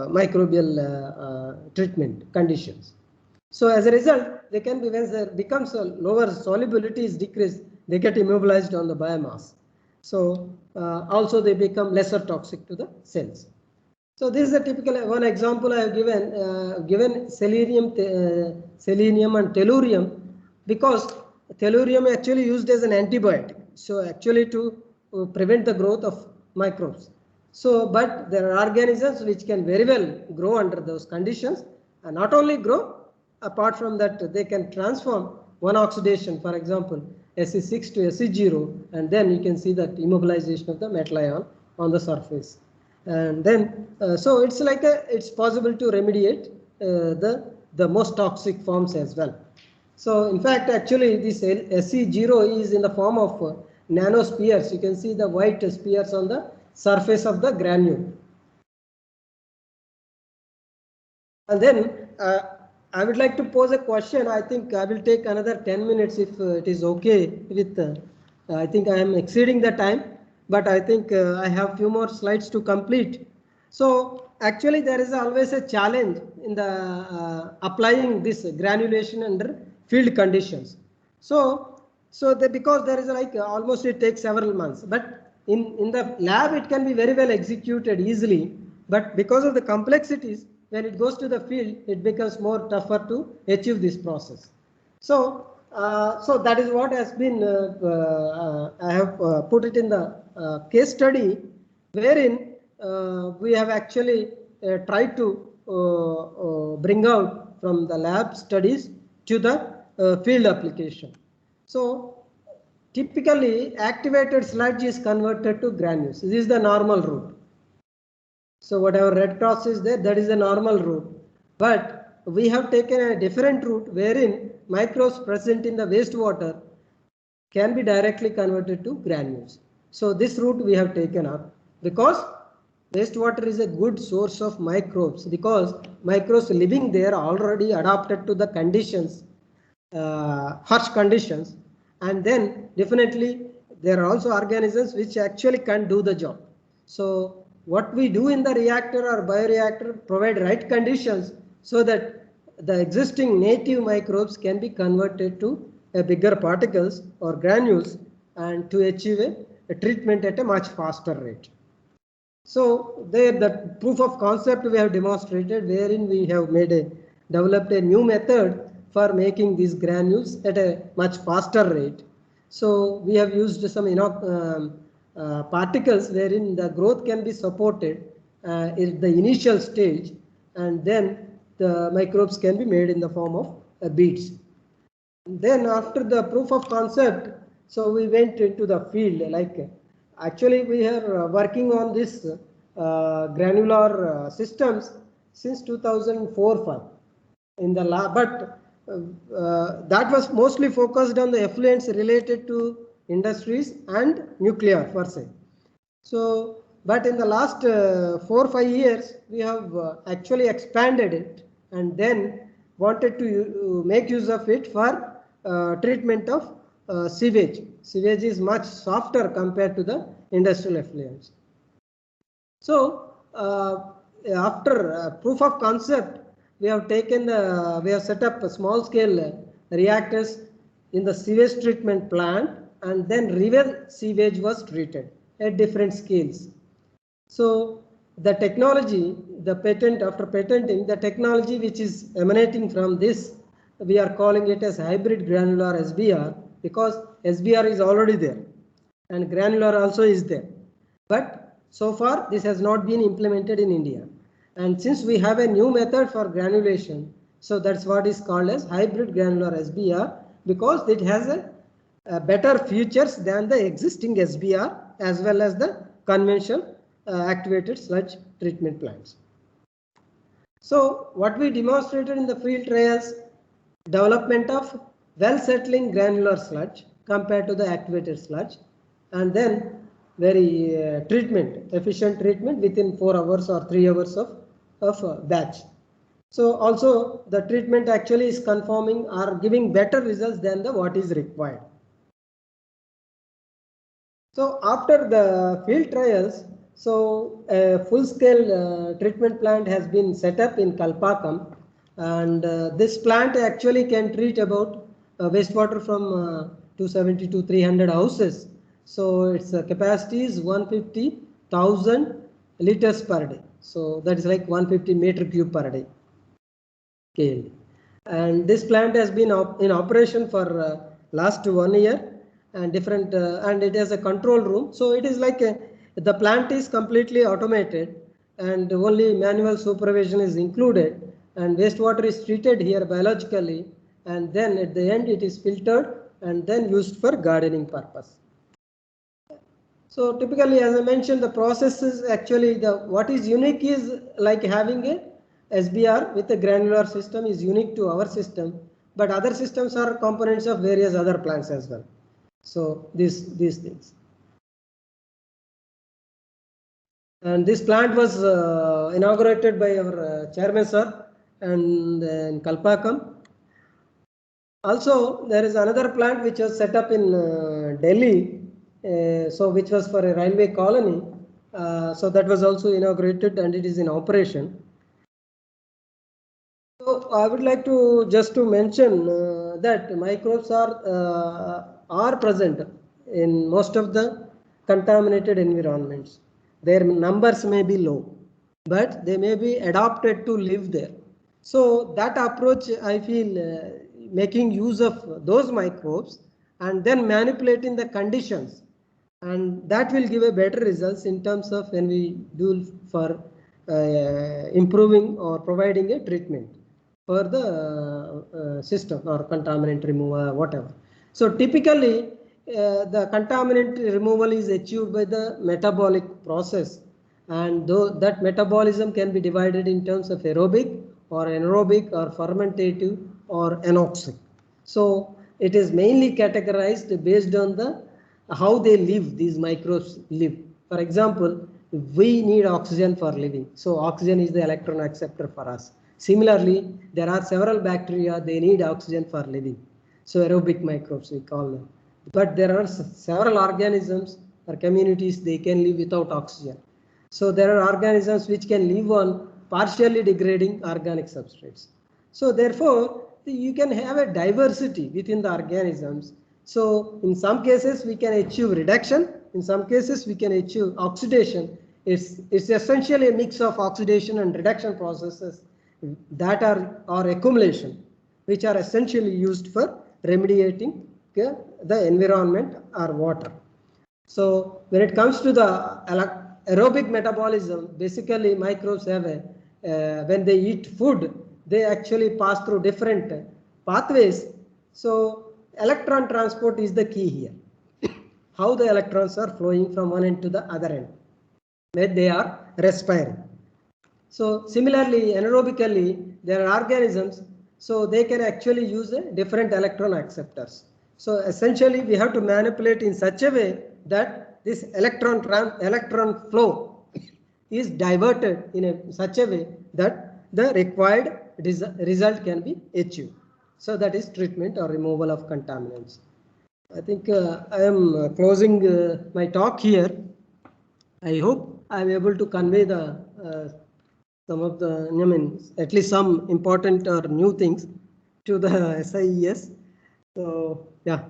microbial treatment conditions. So as a result, they can be, when there becomes a lower solubility is decreased, they get immobilized on the biomass. So also they become lesser toxic to the cells. So this is a typical one example I have given selenium and tellurium, because tellurium actually used as an antibiotic. So actually to prevent the growth of microbes. So but there are organisms which can very well grow under those conditions, and not only grow, apart from that they can transform one oxidation, for example Se6 to Se0, and then you can see that immobilization of the metal ion on the surface. And then so it's like it's possible to remediate the most toxic forms as well. So in fact actually this Se0 is in the form of nanospheres. You can see the white spheres on the surface of the granule. And then I would like to pose a question. I think I will take another 10 minutes if it is okay with. I think I am exceeding the time, but I think I have few more slides to complete. So actually there is always a challenge in the applying this granulation under field conditions. So because there is like almost it takes several months, but in the lab it can be very well executed easily, but because of the complexities, when it goes to the field, it becomes more tougher to achieve this process. So so that is what has been I have put it in the case study, wherein we have actually tried to bring out from the lab studies to the field application. So typically activated sludge is converted to granules. This is the normal route. So whatever red cross is there, that is the normal route. But we have taken a different route wherein microbes present in the wastewater can be directly converted to granules. So this route we have taken up because wastewater is a good source of microbes, because microbes living there are already adapted to the conditions, harsh conditions, and then definitely there are also organisms which actually can do the job. So what we do in the reactor or bioreactor provide right conditions so that the existing native microbes can be converted to bigger particles or granules and to achieve a treatment at a much faster rate. So there the proof of concept we have demonstrated, wherein we have developed a new method for making these granules at a much faster rate. So we have used some particles wherein the growth can be supported in the initial stage, and then the microbes can be made in the form of beads. Then after the proof of concept, so we went into the field. Like actually we are working on this granular systems since 2004-5 in the lab, but that was mostly focused on the effluents related to industries and nuclear per se. So, but in the last 4 or 5 years, we have actually expanded it and then wanted to make use of it for treatment of sewage. Sewage is much softer compared to the industrial effluents. So, after proof of concept, we have set up a small scale reactors in the sewage treatment plant, and then river sewage was treated at different scales. So the technology, the patent, after patenting, the technology which is emanating from this, we are calling it as hybrid granular SBR, because SBR is already there and granular also is there. But so far this has not been implemented in India. And since we have a new method for granulation, so that's what is called as hybrid granular SBR, because it has a better features than the existing SBR as well as the conventional activated sludge treatment plants. So what we demonstrated in the field trials, development of well settling granular sludge compared to the activated sludge, and then very efficient treatment within 4 hours or 3 hours of batch. So also the treatment actually is conforming or giving better results than the what is required. So after the field trials, so a full-scale treatment plant has been set up in Kalpakkam, and this plant actually can treat about wastewater from 270 to 300 houses. So its capacity is 150,000 liters per day. So that is like 150 meter cube per day. KLD. And this plant has been in operation for last 1 year. And different and it has a control room, so it is like the plant is completely automated and only manual supervision is included, and wastewater is treated here biologically, and then at the end it is filtered and then used for gardening purpose. So typically, as I mentioned, the process is actually what is unique is like having a SBR with a granular system is unique to our system, but other systems are components of various other plants as well. So these things. And this plant was inaugurated by our chairman sir and in Kalpakkam. Also there is another plant which was set up in Delhi, so which was for a railway colony. So that was also inaugurated and it is in operation. So I would like to just to mention that microbes are present in most of the contaminated environments. Their numbers may be low, but they may be adapted to live there. So that approach, I feel, making use of those microbes and then manipulating the conditions, and that will give a better results in terms of when we do for improving or providing a treatment for the system or contaminant removal, whatever. So typically the contaminant removal is achieved by the metabolic process, and though that metabolism can be divided in terms of aerobic or anaerobic or fermentative or anoxic. So it is mainly categorized based on the how they live, these microbes live. For example, we need oxygen for living, so oxygen is the electron acceptor for us. Similarly, there are several bacteria, they need oxygen for living. So aerobic microbes we call them. But there are several organisms or communities, they can live without oxygen. So there are organisms which can live on partially degrading organic substrates. So therefore, you can have a diversity within the organisms. So in some cases we can achieve reduction, in some cases we can achieve oxidation. It's essentially a mix of oxidation and reduction processes that are accumulation, which are essentially used for remediating the environment or water. So when it comes to the aerobic metabolism, basically microbes have when they eat food, they actually pass through different pathways. So electron transport is the key here. How the electrons are flowing from one end to the other end when they are respiring. So similarly, anaerobically, there are organisms, so they can actually use different electron acceptors. So essentially we have to manipulate in such a way that this electron flow is diverted in such a way that the required result can be achieved. So that is treatment or removal of contaminants. I think I am closing my talk here. I hope I am able to convey the some of the, I mean, at least some important or new things to the SIES. So yeah,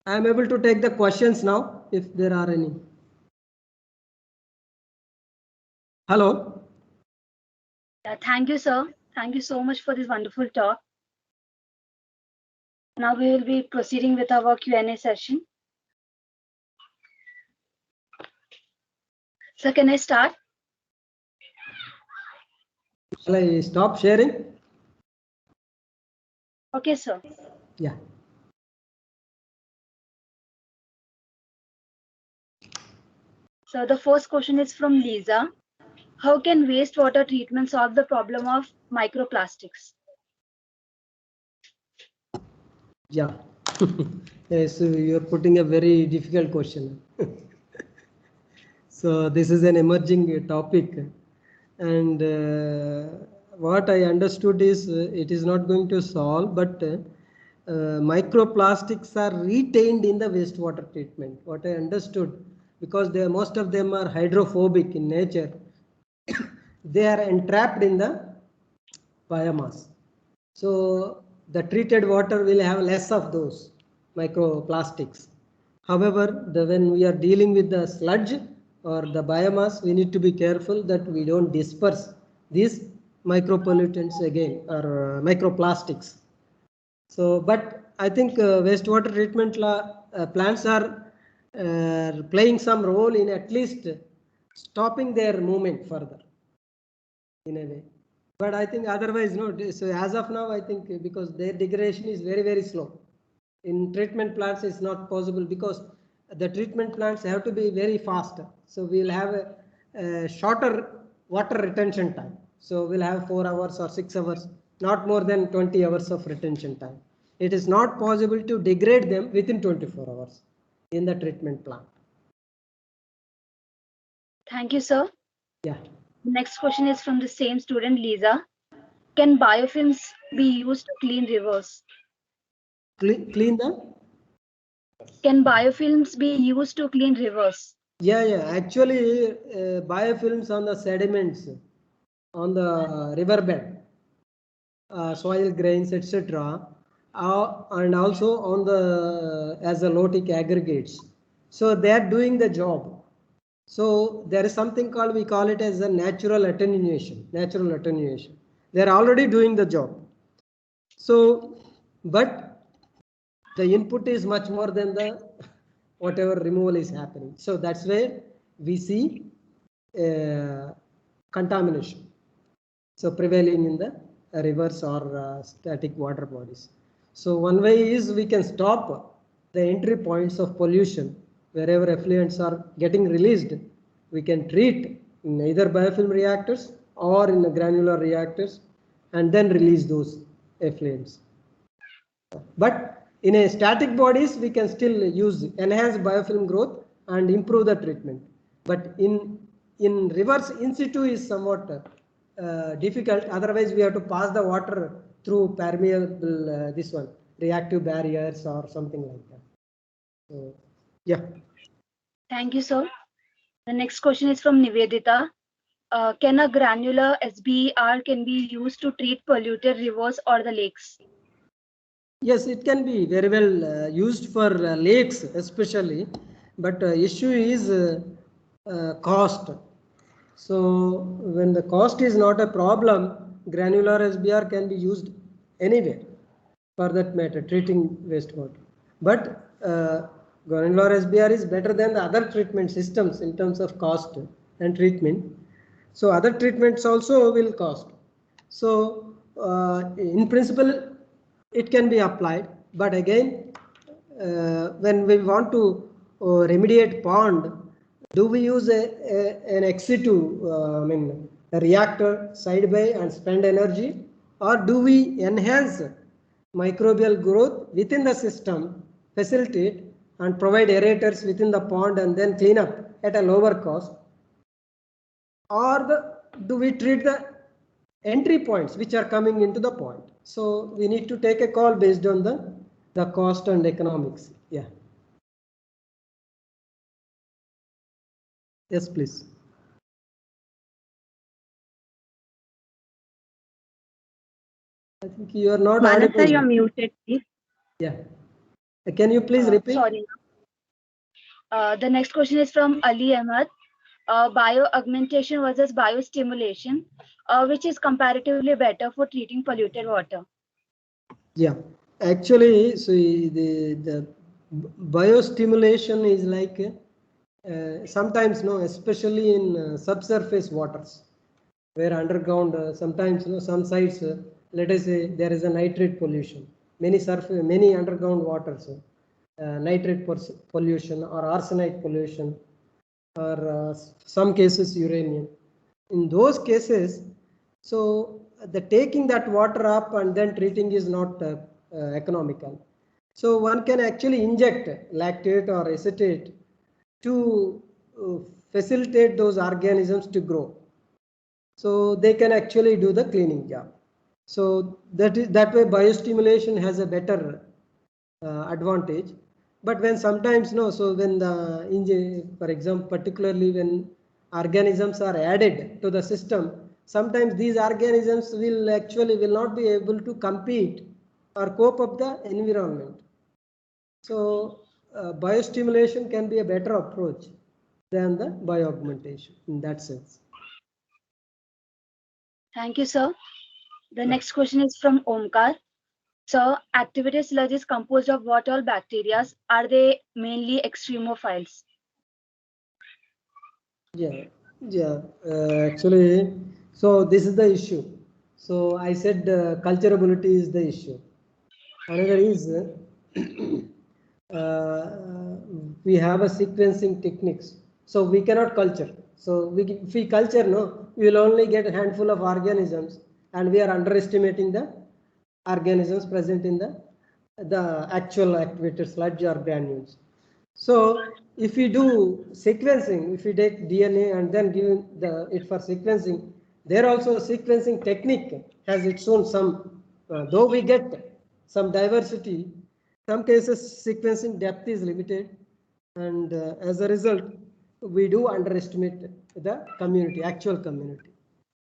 I am able to take the questions now if there are any. Hello. Thank you, sir. Thank you so much for this wonderful talk. Now we will be proceeding with our Q&A session. So can I start? Shall I stop sharing? Okay, sir. Yeah. So the first question is from Lisa. How can wastewater treatment solve the problem of microplastics? Yeah. Yes, you are putting a very difficult question. So this is an emerging topic, and what I understood is it is not going to solve, but microplastics are retained in the wastewater treatment. What I understood, because most of them are hydrophobic in nature, they are entrapped in the biomass. So the treated water will have less of those microplastics. However, when we are dealing with the sludge or the biomass, we need to be careful that we don't disperse these micropollutants again, or microplastics. So, but I think wastewater treatment plants are playing some role in at least stopping their movement further in a way. But I think otherwise, no. So as of now, I think because their degradation is very, very slow. In treatment plants, it's not possible because the treatment plants have to be very fast. So we'll have a shorter water retention time. So we'll have 4 hours or 6 hours, not more than 20 hours of retention time. It is not possible to degrade them within 24 hours in the treatment plant. Thank you, sir. Yeah. Next question is from the same student, Lisa. Can biofilms be used to clean rivers? Clean the? Can biofilms be used to clean rivers? Yeah. Actually, biofilms on the sediments, on the riverbed, soil grains, etc., and also on the as a lotic aggregates. So they are doing the job. So there is something called, we call it as a natural attenuation. They are already doing the job. So, but the input is much more than the whatever removal is happening. So that's where we see contamination. So prevailing in the rivers or static water bodies. So one way is we can stop the entry points of pollution wherever effluents are getting released. We can treat in either biofilm reactors or in the granular reactors and then release those effluents. But in a static bodies, we can still use enhance biofilm growth and improve the treatment. But in rivers, in situ is somewhat difficult. Otherwise, we have to pass the water through permeable reactive barriers or something like that. So, yeah. Thank you, sir. The next question is from Nivedita. Can a granular SBER can be used to treat polluted rivers or the lakes? Yes, it can be very well used for lakes especially, but issue is cost. So when the cost is not a problem, granular SBR can be used anywhere for that matter, treating wastewater. But granular SBR is better than the other treatment systems in terms of cost and treatment. So other treatments also will cost. So in principle, it can be applied, but again, when we want to remediate pond, do we use an ex-situ, a reactor side by and spend energy, or do we enhance microbial growth within the system facilitate and provide aerators within the pond and then clean up at a lower cost, or do we treat the entry points which are coming into the pond? So we need to take a call based on the cost and economics. Yeah. Yes, please. I think you are not Manas sir, audible. you're muted, please. Yeah. Can you please repeat? Sorry. The next question is from Ali Ahmed. Bioaugmentation versus biostimulation, which is comparatively better for treating polluted water? Yeah, actually, so the biostimulation is like sometimes, no, especially in subsurface waters, where underground sometimes, some sites, let us say there is a nitrate pollution. Many underground waters, nitrate pollution or arsenite pollution, or some cases uranium. In those cases, so the taking that water up and then treating is not economical. So one can actually inject lactate or acetate to facilitate those organisms to grow. So they can actually do the cleaning job. So that way biostimulation has a better advantage. But when sometimes, no, so when the for example, particularly when organisms are added to the system, sometimes these organisms will not be able to compete or cope up the environment. So biostimulation can be a better approach than the bioaugmentation in that sense. Thank you, sir. The next question is from Omkar. So, activated sludge is composed of what all bacteria? Are they mainly extremophiles? Yeah, yeah. Actually, so this is the issue. So I said culturability is the issue. Another is we have a sequencing techniques. So we cannot culture. So if we culture, no, we will only get a handful of organisms, and we are underestimating the organisms present in the actual activated sludge or granules. So if we do sequencing, if we take DNA and then give it for sequencing, there also sequencing technique has its own some, though we get some diversity, some cases sequencing depth is limited, and as a result, we do underestimate the community, actual community.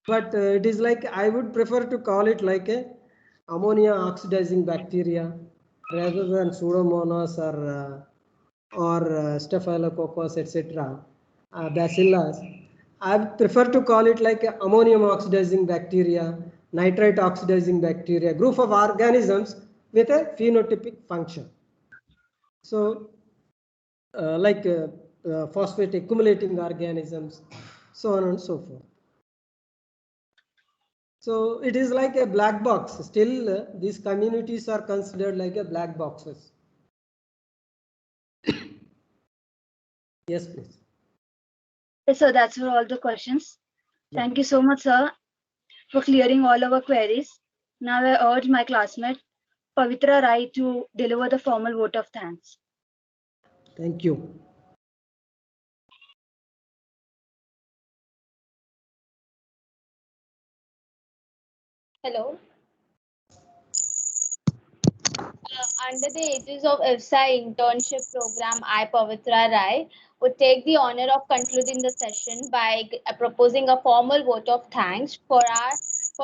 But it is like, I would prefer to call it like a ammonia oxidizing bacteria rather than Pseudomonas or Staphylococcus, etc., bacillus. I prefer to call it like ammonium oxidizing bacteria, nitrite oxidizing bacteria, group of organisms with a phenotypic function. So like phosphate accumulating organisms, so on and so forth. So it is like a black box. Still, these communities are considered like a black boxes. Yes, please. Yes, sir, that's for all the questions. Yeah. Thank you so much, sir, for clearing all our queries. Now I urge my classmate Pavitra Rai to deliver the formal vote of thanks. Thank you. Hello. Under the aegis of IFSA internship program, I, Pavitra Rai, would take the honor of concluding the session by proposing a formal vote of thanks for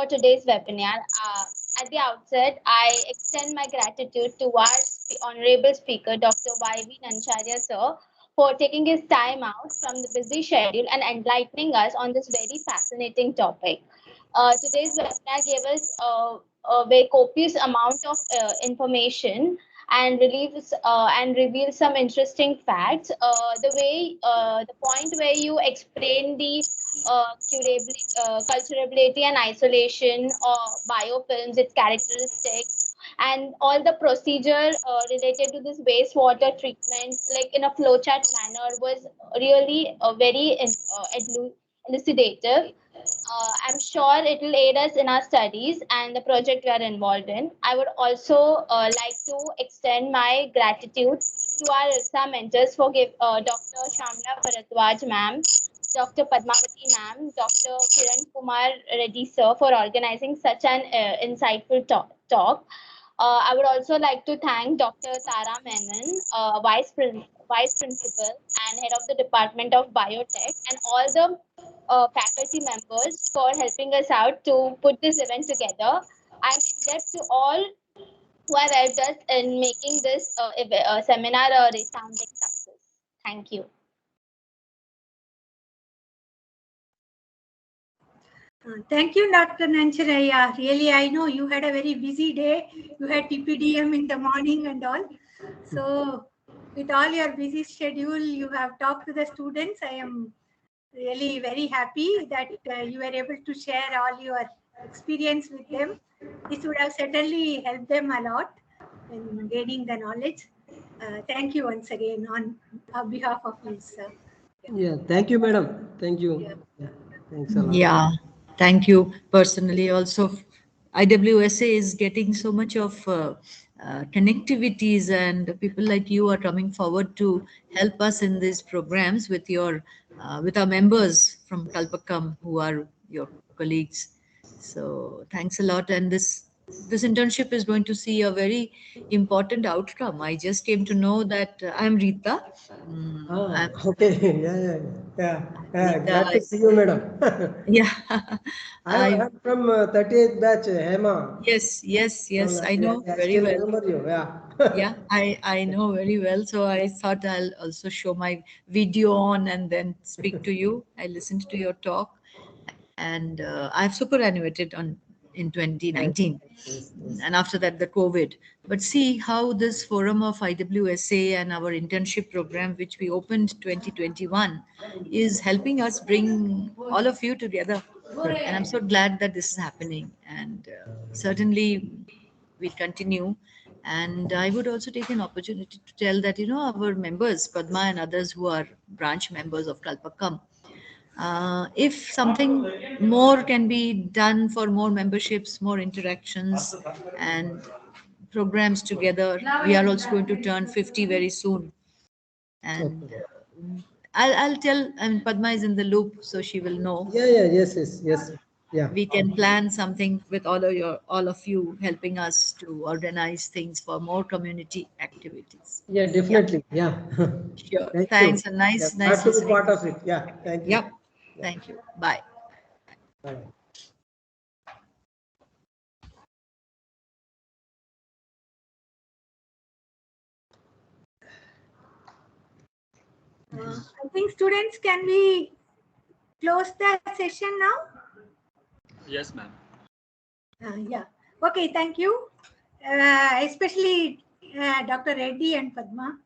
today's webinar. At the outset, I extend my gratitude to our honorable speaker, Dr. Y.V. Nancharya, sir, for taking his time out from the busy schedule and enlightening us on this very fascinating topic. Today's webinar gave us a very copious amount of information and reveals some interesting facts. The point where you explain the culturability and isolation of biofilms, its characteristics, and all the procedure related to this wastewater treatment, like in a flowchart manner, was really very elucidative. I'm sure it will aid us in our studies and the project we are involved in. I would also like to extend my gratitude to our IRSA mentors for Dr. Shamla Bharadwaj ma'am, Dr. Padmavati ma'am, Dr. Kiran Kumar Reddy sir for organizing such an insightful talk. I would also like to thank Dr. Tara Menon, Vice Principal and Head of the Department of Biotech, and all the faculty members for helping us out to put this event together. I'm indebted to all who have helped us in making this seminar a resounding success. Thank you. Thank you, Dr. Nancharaya. Really, I know you had a very busy day. You had TPDM in the morning and all. So, with all your busy schedule, you have talked to the students. I am really very happy that you were able to share all your experience with them. This would have certainly helped them a lot in gaining the knowledge. Thank you once again on behalf of you, sir. Yeah, thank you, madam. Thank you. Yeah, thanks a lot. Yeah, thank you. Personally, also, IWSA is getting so much of connectivities, and people like you are coming forward to help us in these programs with your with our members from Kalpakam who are your colleagues. So thanks a lot, and this internship is going to see a very important outcome. I just came to know that I'm Rita. I'm Okay. Yeah. Rita. Glad to see you, madam. Yeah. I'm from 38th batch, Hema. Yes, I know I very still well. remember you. Yeah. Yeah, I know very well. So I thought I'll also show my video on and then speak to you. I listened to your talk, and I've superannuated on in 2019, Yes. and after that the COVID. But see how this forum of IWSA and our internship program, which we opened 2021, is helping us bring all of you together. And I'm so glad that this is happening. And certainly we'll continue. And I would also take an opportunity to tell that, our members, Padma and others who are branch members of Kalpakam, if something more can be done for more memberships, more interactions, and programs together, we are also going to turn 50 very soon. And Okay. I'll tell, and Padma is in the loop, so she will know. Yes. Yeah. We can plan something with all of you helping us to organize things for more community activities. Yeah, Yeah, definitely. Yeah. sure. Thank you. Thanks, and Yeah, nice glad to be listening. part of it. Yeah. Thank you. Yep. Thank you. Bye. Bye. I think students, can we close the session now? Yes, ma'am. Yeah. Okay, thank you. Especially Dr. Reddy and Padma.